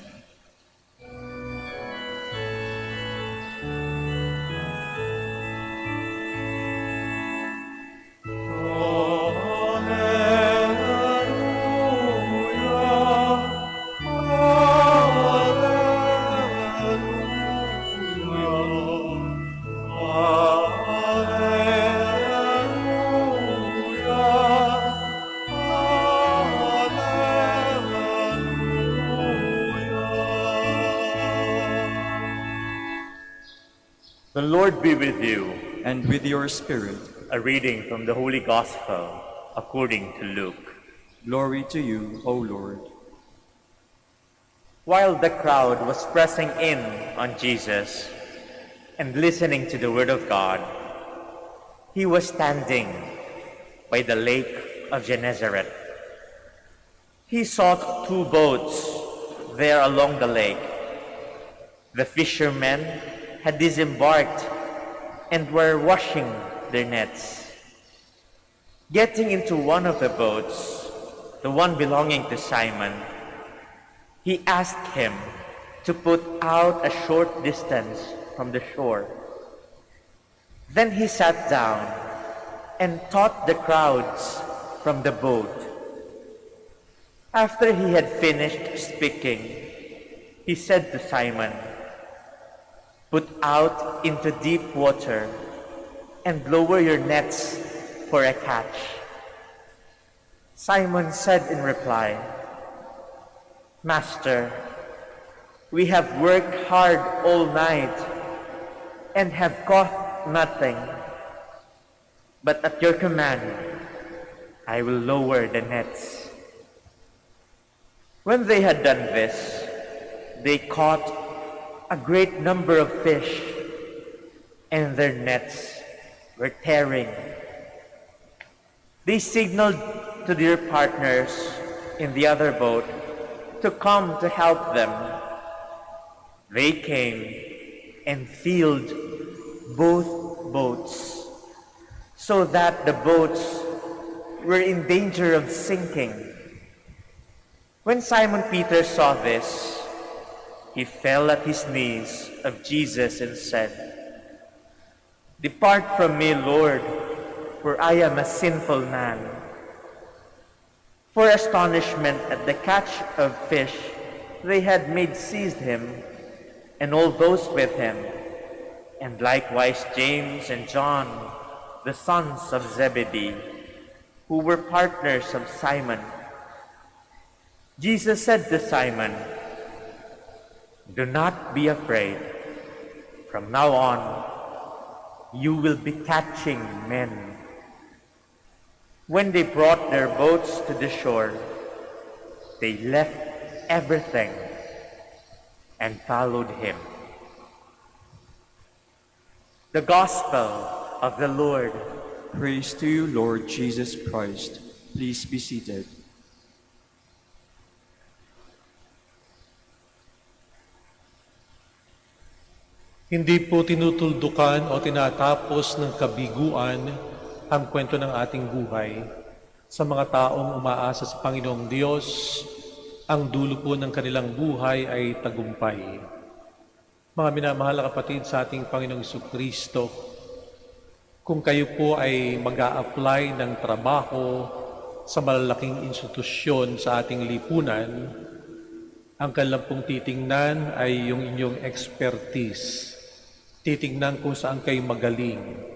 The Lord be with you. And with your spirit. A reading from the Holy Gospel according to Luke. Glory to you, O Lord. While the crowd was pressing in on Jesus and listening to the word of God, he was standing by the lake of Gennesaret. He saw two boats there along the lake. The fishermen had disembarked and were washing their nets. Getting into one of the boats, the one belonging to Simon, he asked him to put out a short distance from the shore. Then he sat down and taught the crowds from the boat. After he had finished speaking, he said to Simon, "Put out into deep water and lower your nets for a catch." Simon said in reply, "Master, we have worked hard all night and have caught nothing. But at your command, I will lower the nets." When they had done this, they caught a great number of fish, and their nets were tearing. They signaled to their partners in the other boat to come to help them. They came and filled both boats, so that the boats were in danger of sinking. When Simon Peter saw this, he fell at his knees of Jesus and said, "Depart from me, Lord, for I am a sinful man." For astonishment at the catch of fish they had made seized him and all those with him, and likewise James and John, the sons of Zebedee, who were partners of Simon. Jesus said to Simon, "Do not be afraid. From now on, you will be catching men." When they brought their boats to the shore, they left everything and followed him. The Gospel of the Lord. Praise to you, Lord Jesus Christ. Please be seated. Hindi po tinutuldukan o tinatapos ng kabiguan ang kwento ng ating buhay. Sa mga taong umaasa sa Panginoong Diyos, ang dulo po ng kanilang buhay ay tagumpay. Mga minamahal na kapatid sa ating Panginoong Jesucristo, kung kayo po ay mag-a-apply ng trabaho sa malalaking institusyon sa ating lipunan, ang kanilang pong titingnan ay yung inyong expertise. Titingnan kung saan kayo magaling.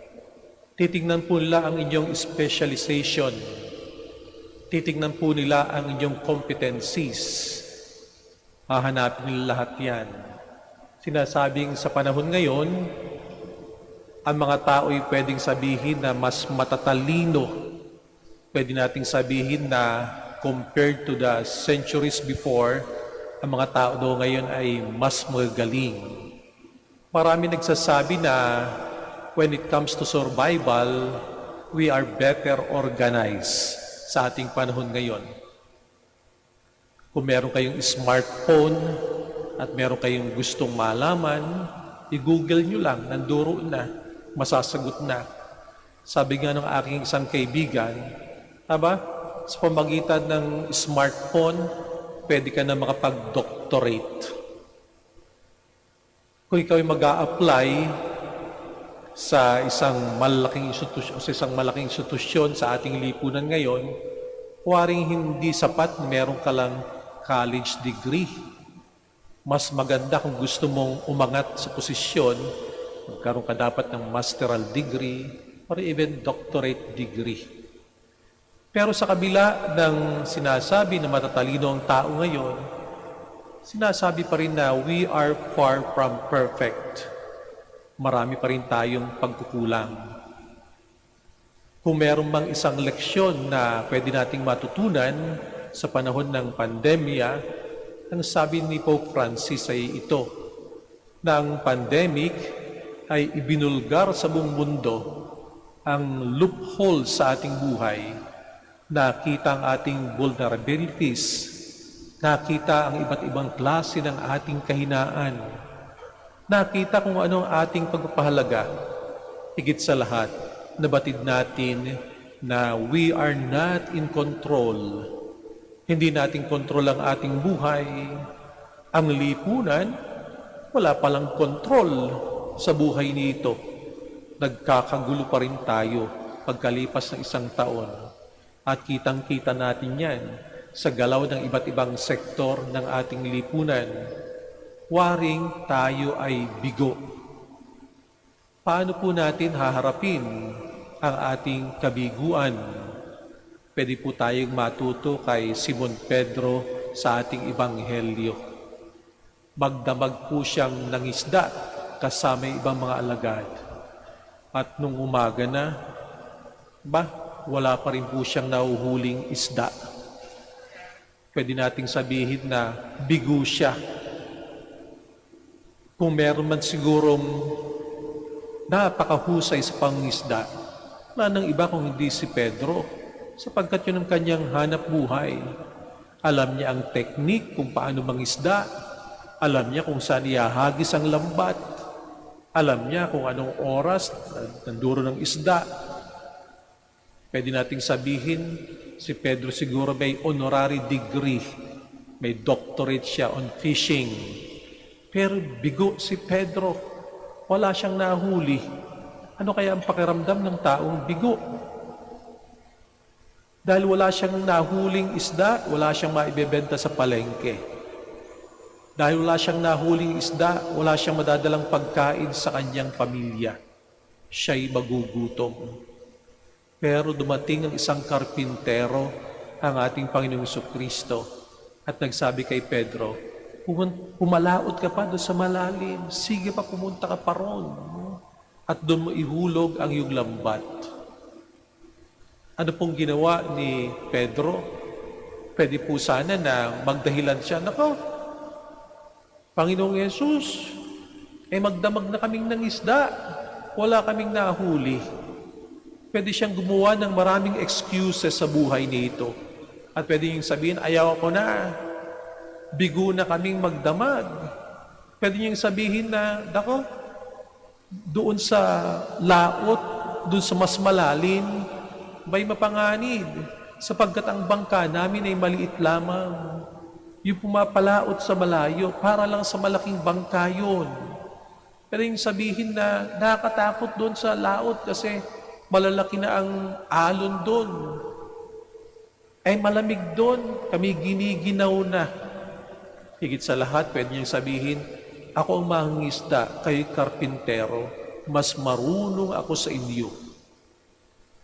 Titingnan po nila ang inyong specialization. Titingnan po nila ang inyong competencies. Hahanapin nila lahat yan. Sinasabing sa panahon ngayon, ang mga tao ay pwedeng sabihin na mas matatalino. Pwede nating sabihin na compared to the centuries before, ang mga tao daw ngayon ay mas magaling. Marami nagsasabi na when it comes to survival, we are better organized sa ating panahon ngayon. Kung meron kayong smartphone at meron kayong gustong malaman, i-google nyo lang, nanduro na, masasagot na. Sabi nga ng aking isang kaibigan, sa pamagitan ng smartphone, pwede ka na makapag-doctorate. Kung ikaw ay mag-a-apply sa isang malaking institusyon sa ating lipunan ngayon, huwaring hindi sapat na meron ka lang college degree. Mas maganda kung gusto mong umangat sa posisyon, magkaroon ka dapat ng masteral degree or even doctorate degree. Pero sa kabila ng sinasabi na matatalino ang tao ngayon, sinasabi pa rin na we are far from perfect. Marami pa rin tayong pagkukulang. Kung meron mang isang leksyon na pwede nating matutunan sa panahon ng pandemya, ang sabi ni Pope Francis ay ito, na ang pandemic ay ibinulgar sa buong mundo ang loophole sa ating buhay. Nakita ang ating vulnerabilities, nakita ang iba't ibang klase ng ating kahinaan. Nakita kung ano ang ating pagpapahalaga. Higit sa lahat, nabatid natin na we are not in control. Hindi natin kontrol ang ating buhay. Ang lipunan, wala palang kontrol sa buhay nito. Nagkakagulo pa rin tayo pagkalipas ng isang taon. At kitang-kita natin yan sa galaw ng iba't ibang sektor ng ating lipunan. Waring tayo ay bigo. Paano po natin haharapin ang ating kabiguan? Pwede po tayong matuto kay Simon Pedro sa ating Ebanghelyo. Magdamag po siyang nangisda kasama ibang mga alagad. At nung umaga na, wala pa rin po siyang nahuhuling isda. Pwede nating sabihin na bigo siya. Kung meron man sigurong napakahusay sa pangisda, manang iba kung hindi si Pedro, sapagkat yun ang kanyang hanap buhay. Alam niya ang teknik kung paano mangisda, alam niya kung saan ihahagis ang lambat, alam niya kung anong oras nanduro ng isda. Pwede nating sabihin, si Pedro siguro may honorary degree, may doctorate siya on fishing. Pero bigo si Pedro, wala siyang nahuli. Ano kaya ang pakiramdam ng taong bigo? Dahil wala siyang nahuling isda, wala siyang maibebenta sa palengke. Dahil wala siyang nahuling isda, wala siyang madadalang pagkain sa kanyang pamilya. Siya'y magugutom. Pero dumating ang isang karpintero, ang ating Panginoong Jesucristo, at nagsabi kay Pedro, pumalaot ka pa doon sa malalim, sige pa, pumunta ka pa ron, at doon mo ihulog ang iyong lambat. Ano pong ginawa ni Pedro? Pwede po sana na magdahilan siya, nako, Panginoong Yesus, magdamag na kaming ng isda, wala kaming nahuli. Pwede siyang gumawa ng maraming excuses sa buhay nito. At pwede niyong sabihin, ayaw ko na, bigo na kaming magdamag. Pwede niyong sabihin na, dako, doon sa laot, doon sa mas malalim, may mapanganib, sapagkat ang bangka namin ay maliit lamang. Yung pumapalaot sa malayo, para lang sa malaking bangka yun. Pwede niyong sabihin na nakakatakot doon sa laot kasi malalaki na ang alon doon. Malamig doon, kami giniginaw na. Higit sa lahat, pwede niyang sabihin, ako ang mangingisda, kayo'y karpintero, mas marunong ako sa inyo.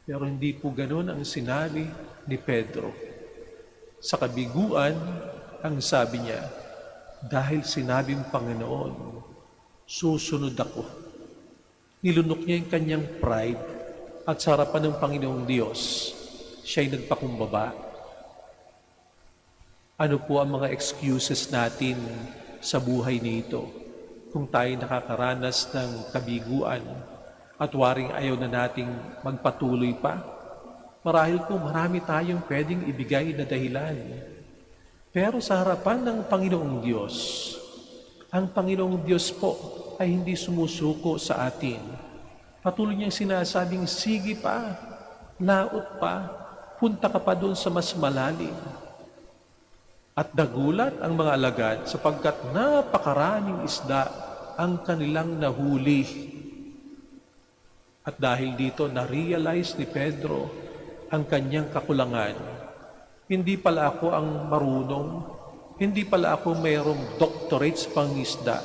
Pero hindi po ganun ang sinabi ni Pedro. Sa kabiguan, ang sabi niya, dahil sinabi ng Panginoon, susunod ako. Nilunok niya yung kanyang pride at sa harapan ng Panginoong Diyos, siya'y nagpakumbaba. Ano po ang mga excuses natin sa buhay nito kung tayo nakakaranas ng kabiguan at waring ayaw na nating magpatuloy pa? Marahil po marami tayong pwedeng ibigay na dahilan. Pero sa harapan ng Panginoong Diyos, ang Panginoong Diyos po ay hindi sumusuko sa atin. Patuloy niyang sinasabing, sige pa, laot pa, punta ka pa doon sa mas malalim. At nagulat ang mga alagad sapagkat napakaraming isda ang kanilang nahuli. At dahil dito, na-realize ni Pedro ang kanyang kakulangan. Hindi pala ako ang marunong, hindi pala ako mayroong doctorate sa pangisda.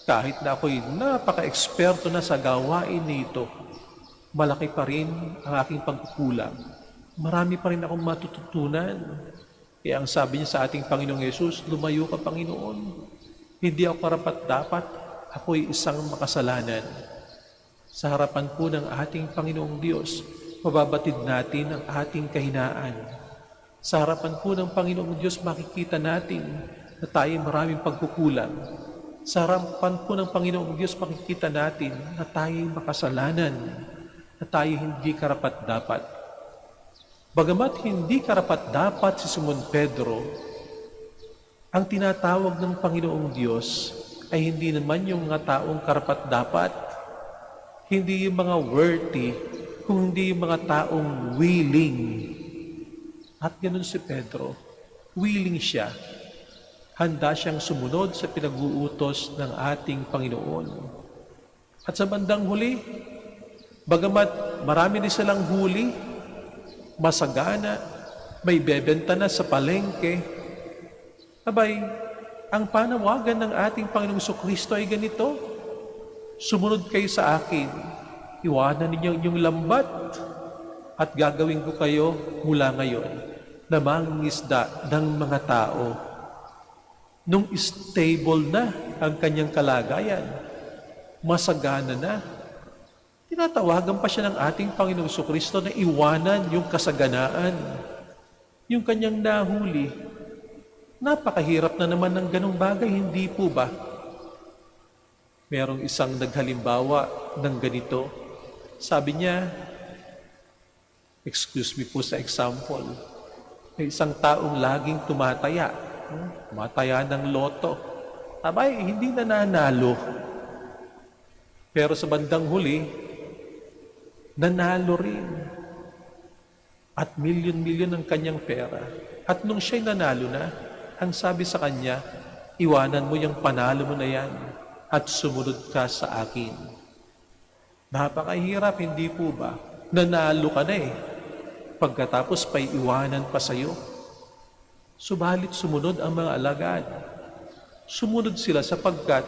Kahit na ako'y napaka-eksperto na sa gawain nito, malaki pa rin ang aking pagkukulang. Marami pa rin akong matututunan. Kaya ang sabi niya sa ating Panginoong Yesus, lumayo ka, Panginoon. Hindi ako karapat-dapat, ako'y isang makasalanan. Sa harapan po ng ating Panginoong Diyos, mababatid natin ang ating kahinaan. Sa harapan po ng Panginoong Diyos, makikita natin na tayo maraming pagkukulang. Sa harapan po ng Panginoong Diyos, makikita natin na tayo makasalanan, na tayo hindi karapat-dapat. Bagamat hindi karapat-dapat si Simon Pedro, ang tinatawag ng Panginoong Diyos ay hindi naman yung mga taong karapat-dapat, hindi yung mga worthy, kung hindi yung mga taong willing. At ganun si Pedro, willing siya. Handa siyang sumunod sa pinag-uutos ng ating Panginoon. At sa bandang huli, bagamat marami din silang huli, masagana, may bebenta na sa palengke. Abay, ang panawagan ng ating Panginoong Kristo ay ganito, sumunod kayo sa akin, iwanan ninyo inyong lambat, at gagawin ko kayo mula ngayon na mangingisda ng mga tao. Nung stable na ang kanyang kalagayan, masagana na, tinatawagan pa siya ng ating Panginoong Kristo na iwanan yung kasaganaan, yung kanyang nahuli. Napakahirap na naman ng ganong bagay, hindi po ba? Merong isang naghalimbawa ng ganito. Sabi niya, excuse me po sa example, may isang taong laging tumataya ng loto. Abay, hindi nanalo. Pero sa bandang huli, nanalo rin. At milyon-milyon ang kanyang pera. At nung siya'y nanalo na, ang sabi sa kanya, iwanan mo yung panalo mo na yan at sumunod ka sa akin. Napakahirap, hindi po ba? Nanalo ka na pagkatapos pa'y iwanan pa sa'yo. Subalit sumunod ang mga alagad. Sumunod sila sapagkat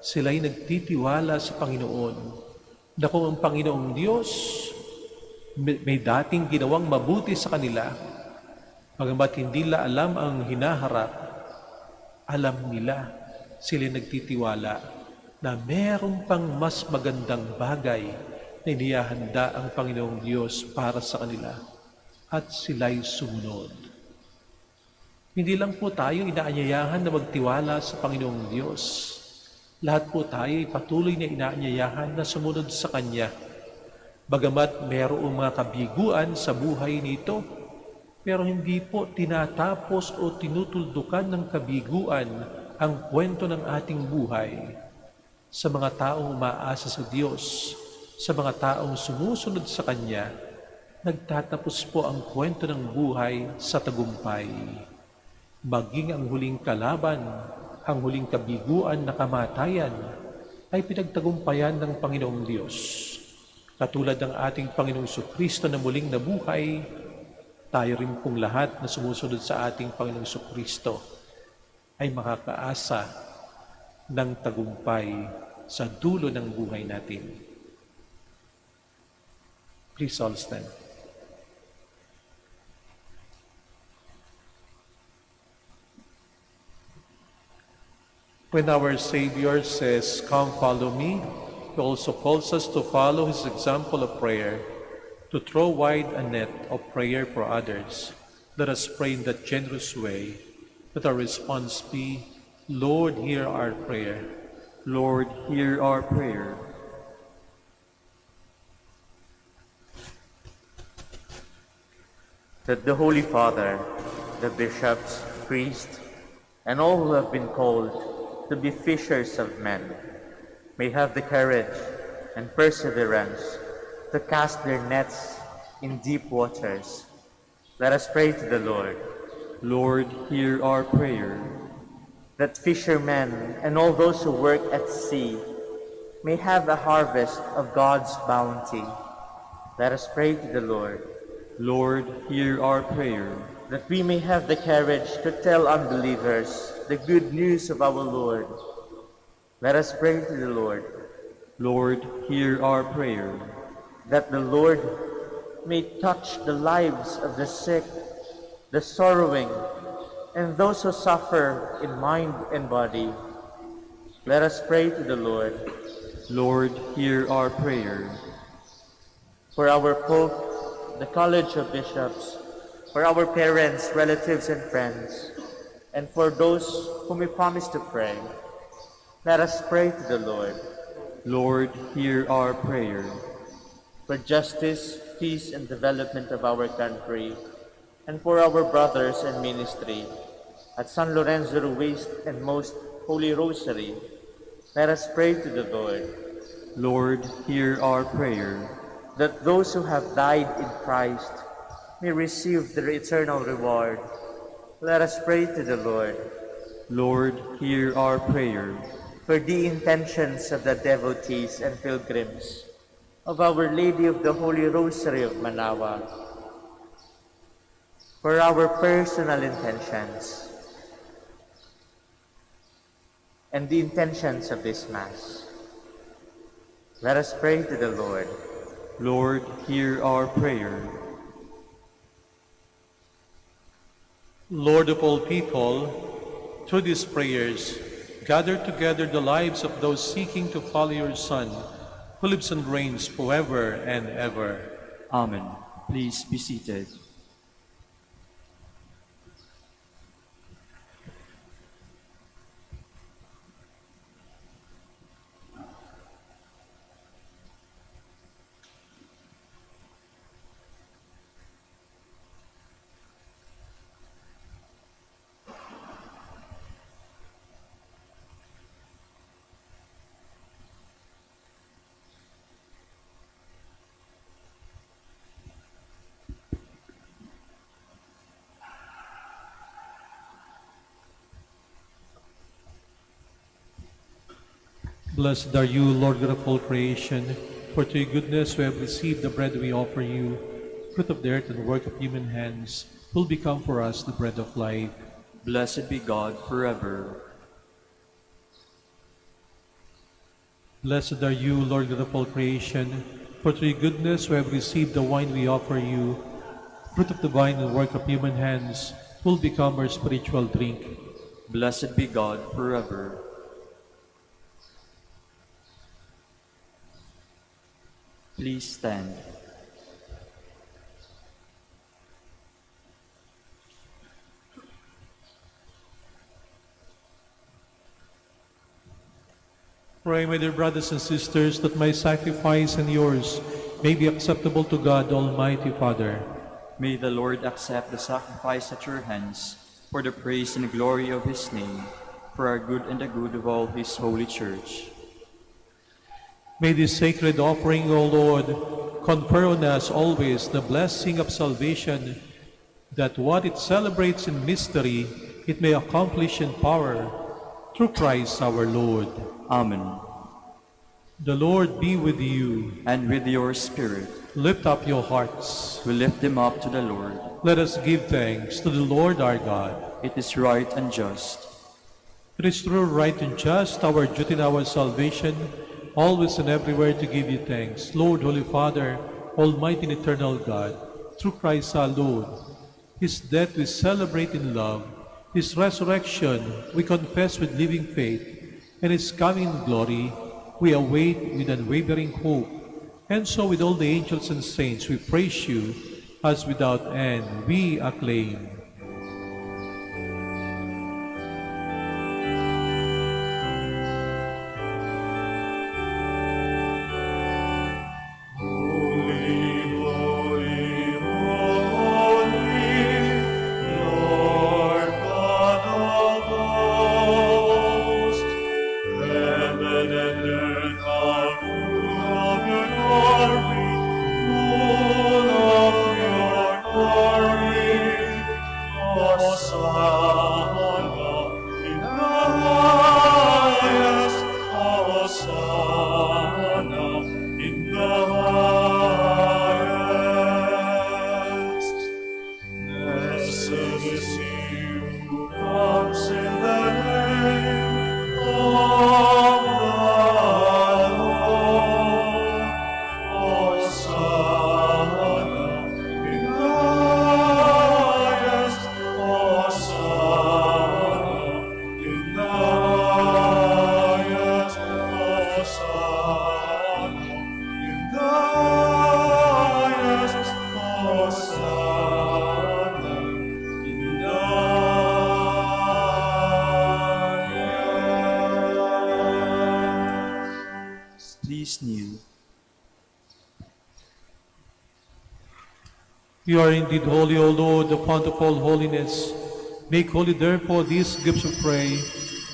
sila'y nagtitiwala sa Panginoon na kung ang Panginoong Diyos may dating ginawang mabuti sa kanila, bagamat hindi nila alam ang hinaharap, alam nila, sila'y nagtitiwala na meron pang mas magandang bagay na inihahanda ang Panginoong Diyos para sa kanila at sila'y sumunod. Hindi lang po tayo inaanyayahan na magtiwala sa Panginoong Diyos. Lahat po tayo ay patuloy na inaanyayahan na sumunod sa Kanya. Bagamat mayroong mga kabiguan sa buhay nito, pero hindi po tinatapos o tinutuldukan ng kabiguan ang kwento ng ating buhay sa mga taong umaasa sa Diyos, sa mga taong sumusunod sa Kanya. Nagtatapos po ang kwento ng buhay sa tagumpay. Maging ang huling kalaban, ang huling kabiguan na kamatayan, ay pinagtagumpayan ng Panginoong Diyos. Katulad ng ating Panginoong Kristo na muling nabuhay, tayo rin pong lahat na sumusunod sa ating Panginoong Kristo ay makakaasa ng tagumpay sa dulo ng buhay natin. Please all stand. When our Savior says, "Come, follow me," He also calls us to follow His example of prayer, to throw wide a net of prayer for others. Let us pray in that generous way. Let our response be, "Lord, hear our prayer." Lord, hear our prayer. That the Holy Father, the bishops, priests, and all who have been called to be fishers of men may have the courage and perseverance to cast their nets in deep waters. Let us pray to the Lord. Lord, hear our prayer. That fishermen and all those who work at sea may have a harvest of God's bounty. Let us pray to the Lord. Lord, hear our prayer. That we may have the courage to tell unbelievers the good news of our Lord. Let us pray to the Lord. Lord, hear our prayer. That the Lord may touch the lives of the sick, the sorrowing, and those who suffer in mind and body. Let us pray to the Lord. Lord, hear our prayer. For our Pope, the College of Bishops, for our parents, relatives, and friends, and for those whom we promise to pray, let us pray to the Lord. Lord, hear our prayer. For justice, peace, and development of our country, and for our brothers in ministry at San Lorenzo Ruiz and Most Holy Rosary, let us pray to the Lord. Lord, hear our prayer. That those who have died in Christ may receive their eternal reward. Let us pray to the Lord. Lord, hear our prayer. For the intentions of the devotees and pilgrims of Our Lady of the Holy Rosary of Manaoag, for our personal intentions, and the intentions of this Mass. Let us pray to the Lord. Lord, hear our prayer. Lord of all people, through these prayers, gather together the lives of those seeking to follow your Son, who lives and reigns forever and ever. Amen. Please be seated. Blessed are you, Lord God of all creation, for through your goodness we have received the bread we offer you, fruit of the earth and work of human hands, who will become for us the bread of life. Blessed be God forever. Blessed are you, Lord God of all creation, for through your goodness we have received the wine we offer you, fruit of the vine and work of human hands, who will become our spiritual drink. Blessed be God forever. Please stand. Pray, my dear brothers and sisters, that my sacrifice and yours may be acceptable to God, Almighty Father. May the Lord accept the sacrifice at your hands for the praise and glory of his name, for our good and the good of all his holy church. May this sacred offering, O Lord, confer on us always the blessing of salvation, that what it celebrates in mystery, it may accomplish in power, through Christ our Lord. Amen. The Lord be with you. And with your spirit, Lift up your hearts. we lift them up to the Lord. Let us give thanks to the Lord our God. It is right and just. It is true, right, and just, our duty and our salvation, always and everywhere to give you thanks, Lord, Holy Father, Almighty and eternal God, through Christ our Lord. His death we celebrate in love, his resurrection we confess with living faith, and his coming in glory we await with unwavering hope. And so with all the angels and saints we praise you, as without end we acclaim. Please kneel. You are indeed holy, O Lord, the fount of all holiness. Make holy, therefore, these gifts of prayer,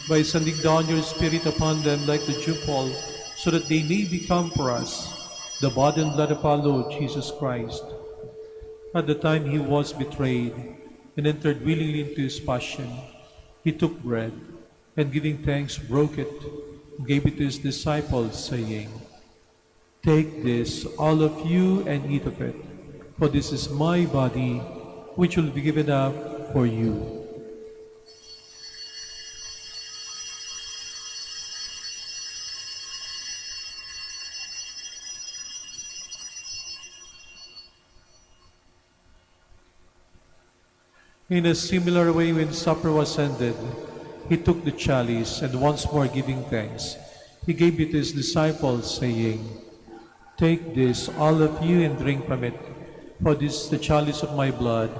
by sending down your Spirit upon them like the dewfall, so that they may become for us the body and blood of our Lord Jesus Christ. At the time he was betrayed and entered willingly into his passion, he took bread, and giving thanks, broke it, and gave it to his disciples, saying, "Take this, all of you, and eat of it, for this is my body, which will be given up for you. In a similar way, when supper was ended, he took the chalice, and once more giving thanks, he gave it to his disciples, saying, "Take this, all of you, and drink from it, for this is the chalice of my blood,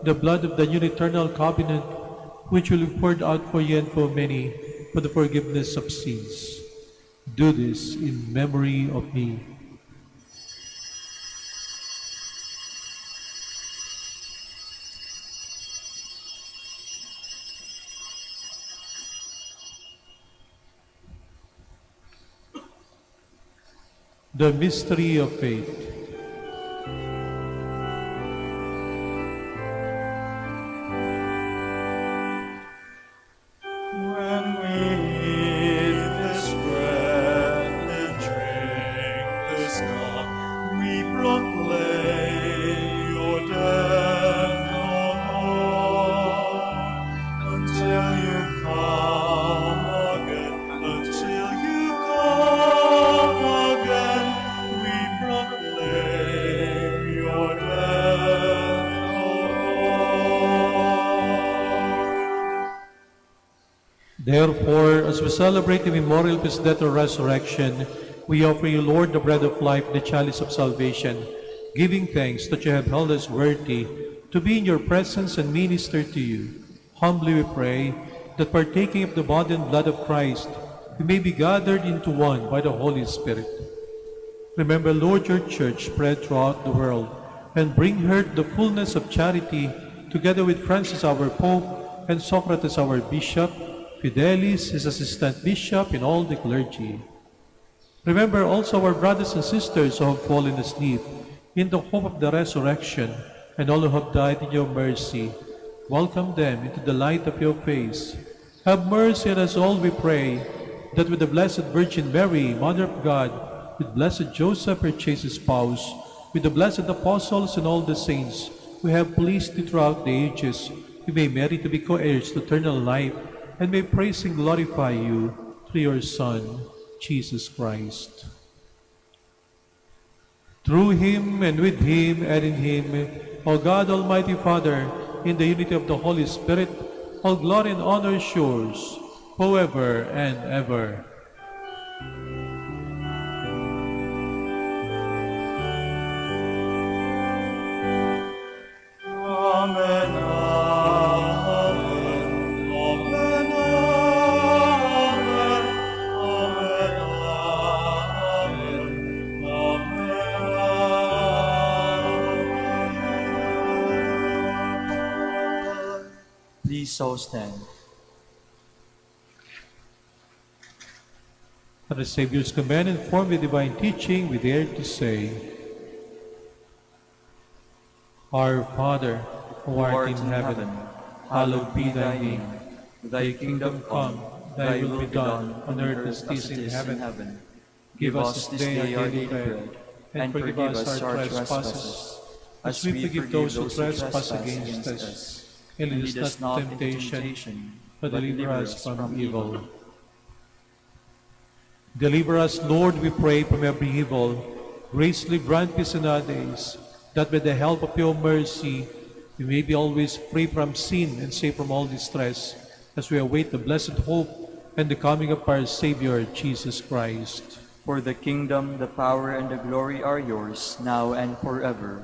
the blood of the new eternal covenant, which will be poured out for you and for many for the forgiveness of sins. Do this in memory of me." The mystery of faith. When we eat this bread and drink this cup, we proclaim your death, O Lord, until you come again. Until you come again, we proclaim your death, O Lord. Therefore, as we celebrate the memorial of his death or resurrection, we offer you, Lord, the bread of life, the chalice of salvation, giving thanks that you have held us worthy to be in your presence and minister to you. Humbly we pray that partaking of the body and blood of Christ, we may be gathered into one by the Holy Spirit. Remember, Lord, your church spread throughout the world, and bring her to the fullness of charity, together with Francis our Pope, and Socrates our Bishop, Fidelis his assistant bishop, and all the clergy. Remember also our brothers and sisters who have fallen asleep, in the hope of the resurrection, and all who have died in your mercy. Welcome them into the light of your face. Have mercy on us all, we pray, that with the Blessed Virgin Mary, Mother of God, with blessed Joseph, her chaste spouse, with the blessed apostles and all the saints who have pleased you throughout the ages, we may merit to be co-heirs to eternal life, and may praise and glorify you through your Son, Jesus Christ. Through him, and with him, and in him, O God, Almighty Father, in the unity of the Holy Spirit, all glory and honor is yours, forever and ever. Amen, amen, amen, amen, amen, amen. Please all stand. At the Savior's command and formed with divine teaching, we dare to say, Our Father, who art in heaven, hallowed be thy name. Thy kingdom come, thy will be done, on earth as it is in heaven. Give us this day our daily bread, and forgive us our trespasses, as we forgive those who trespass against us. And lead us not into temptation, but deliver us from evil. Deliver us, Lord, we pray, from every evil. Graciously grant peace in our days, that with the help of your mercy, we may be always free from sin and safe from all distress, as we await the blessed hope and the coming of our Savior, Jesus Christ. For the kingdom, the power, and the glory are yours, now and forever.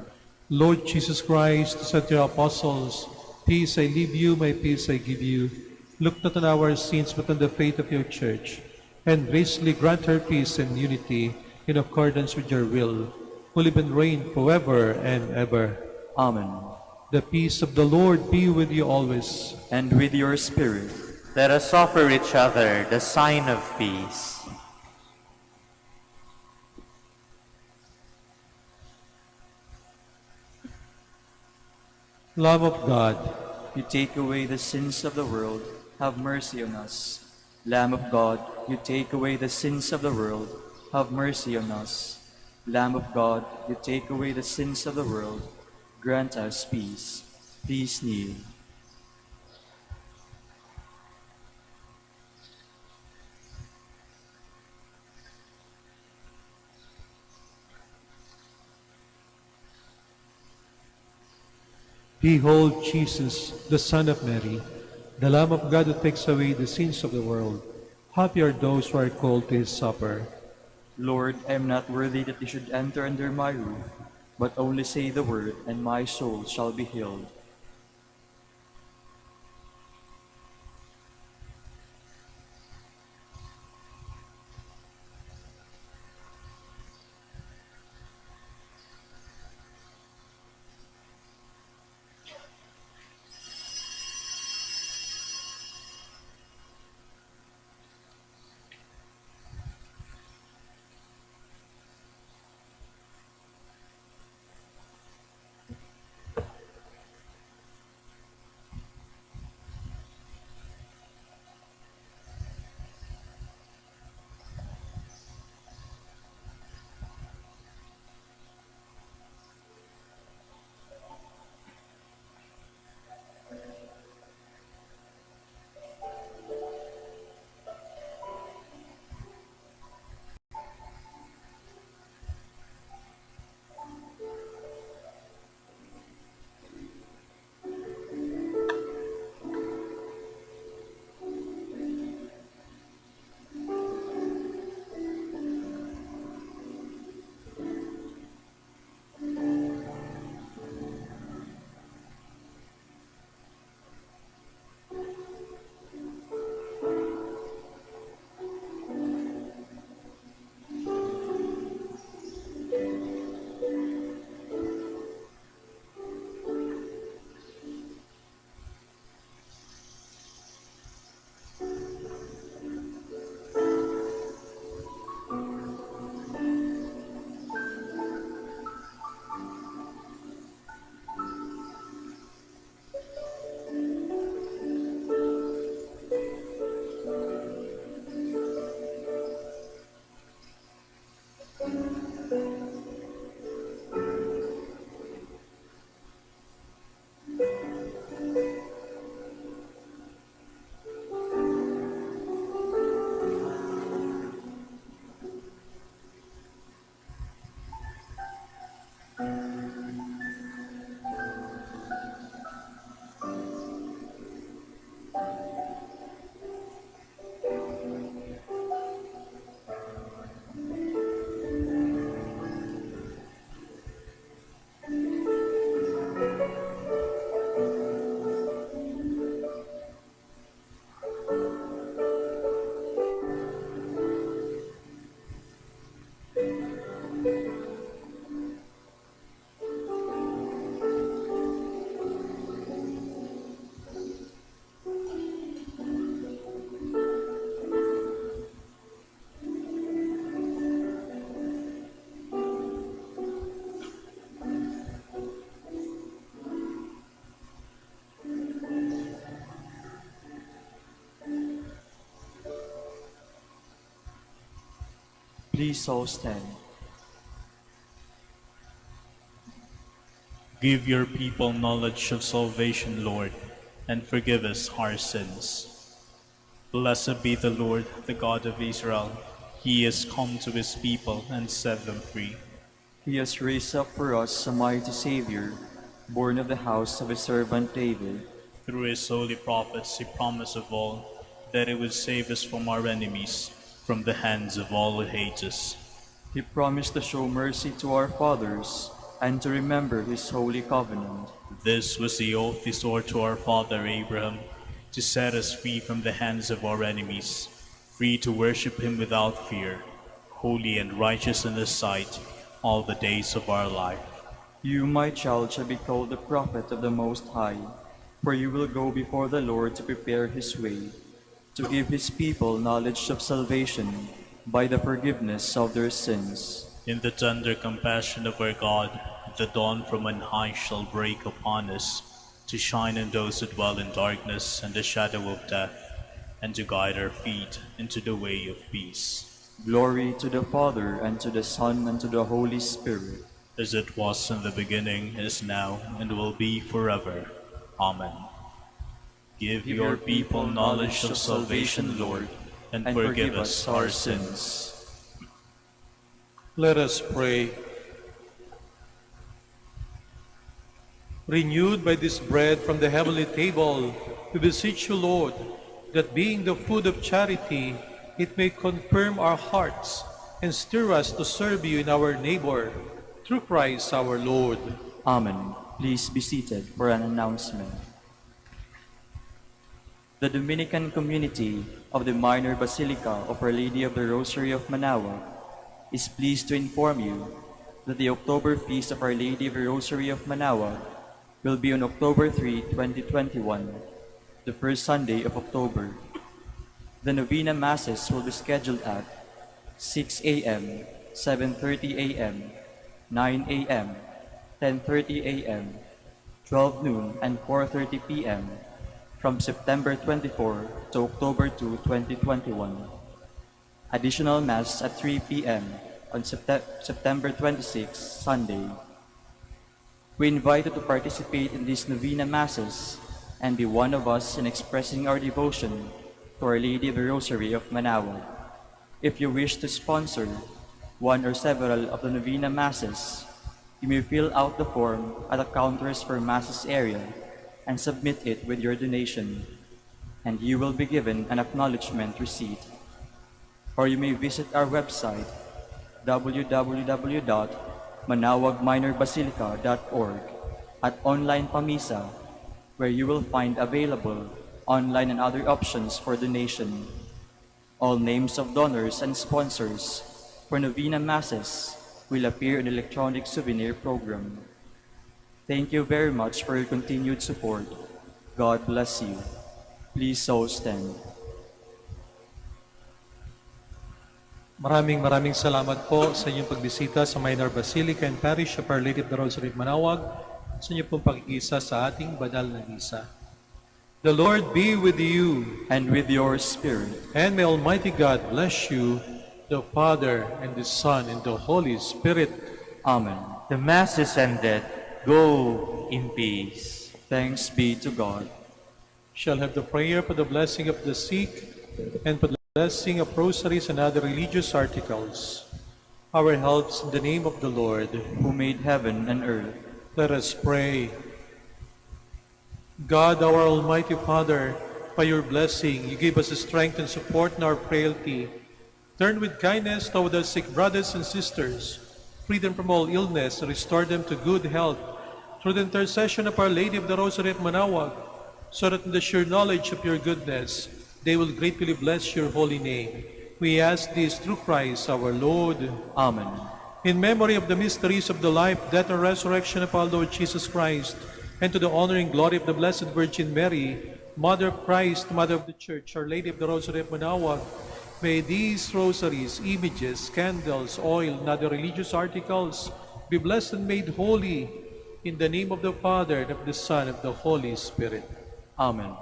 Lord Jesus Christ, said to your apostles, Peace I leave you, my peace I give you. Look not on our sins, but on the faith of your church, and graciously grant her peace and unity in accordance with your will, who live and reign forever and ever. Amen. The peace of the Lord be with you always. And with your spirit. Let us offer each other the sign of peace. Lamb of God, You take away the sins of the world, have mercy on us. Lamb of God, you take away the sins of the world, have mercy on us. Lamb of God, you take away the sins of the world, grant us peace. Please kneel. Behold Jesus, the Son of Mary, the Lamb of God who takes away the sins of the world. Happy are those who are called to his supper. Lord, I am not worthy that you should enter under my roof, but only say the word, and my soul shall be healed. Please all stand. Give your people knowledge of salvation, Lord, and forgive us our sins. Blessed be the Lord, the God of Israel. He has come to his people and set them free. He has raised up for us a mighty Savior, born of the house of his servant David. Through his holy prophets, he promised of all that he would save us from our enemies, from the hands of all who hate us. He promised to show mercy to our fathers and to remember his holy covenant. This was the oath he swore to our father Abraham, to set us free from the hands of our enemies, free to worship him without fear, holy and righteous in his sight all the days of our life. You, my child, shall be called the prophet of the Most High, for you will go before the Lord to prepare his way, to give his people knowledge of salvation by the forgiveness of their sins. In the tender compassion of our God, the dawn from on high shall break upon us, to shine on those who dwell in darkness and the shadow of death, and to guide our feet into the way of peace. Glory to the Father, and to the Son, and to the Holy Spirit. As it was in the beginning, is now, and will be forever. Amen. Give your people knowledge of salvation, Lord, and forgive us our sins. Let us pray. Renewed by this bread from the heavenly table, we beseech you, Lord, that being the food of charity, it may confirm our hearts and stir us to serve you in our neighbor, through Christ our Lord. Amen. Please be seated for an announcement. The Dominican community of the Minor Basilica of Our Lady of the Rosary of Manaoag is pleased to inform you that the October Feast of Our Lady of the Rosary of Manaoag will be on October 3, 2021, the first Sunday of October. The Novena Masses will be scheduled at 6 a.m., 7:30 a.m., 9 a.m., 10:30 a.m., 12 noon, and 4:30 p.m. from September 24 to October 2, 2021. Additional Mass at 3 p.m. on September 26, Sunday. We invite you to participate in these Novena Masses and be one of us in expressing our devotion to Our Lady of the Rosary of Manaoag. If you wish to sponsor one or several of the Novena Masses, you may fill out the form at the counters for Masses area and submit it with your donation, and you will be given an acknowledgement receipt. Or you may visit our website, www.manaoagminorbasilica.org, at Online Pamisa, where you will find available online and other options for donation. All names of donors and sponsors for Novena Masses will appear in the electronic souvenir program. Thank you very much for your continued support. God bless you. Please so stand. Maraming salamat po sa inyong pagbisita sa Minor Basilica and Parish of Our Lady of the Rosary of Manaoag, sa inyong pong pakikisa sa ating banal na misa. The Lord be with you, And with your spirit. and may Almighty God bless you, the Father, and the Son, and the Holy Spirit. Amen. The Mass is ended. Go in peace. Thanks be to God. Shall have the prayer for the blessing of the sick and for the blessing of rosaries and other religious articles. Our helps in the name of the Lord. Who made heaven and earth. Let us pray. God, our Almighty Father, by your blessing, you give us the strength and support in our frailty. Turn with kindness toward our sick brothers and sisters, free them from all illness, and restore them to good health, through the intercession of Our Lady of the Rosary of Manaoag, so that in the sure knowledge of your goodness, they will gratefully bless your holy name. We ask this through Christ our Lord. Amen. In memory of the mysteries of the life, death, and resurrection of our Lord Jesus Christ, and to the honor and glory of the Blessed Virgin Mary, Mother of Christ, Mother of the Church, Our Lady of the Rosary of Manaoag, may these rosaries, images, candles, oil, and other religious articles be blessed and made holy in the name of the Father, and of the Son, and of the Holy Spirit. Amen.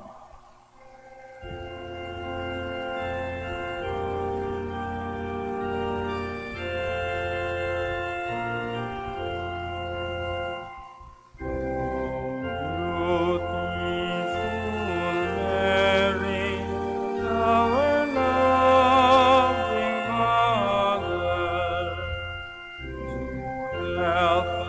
Help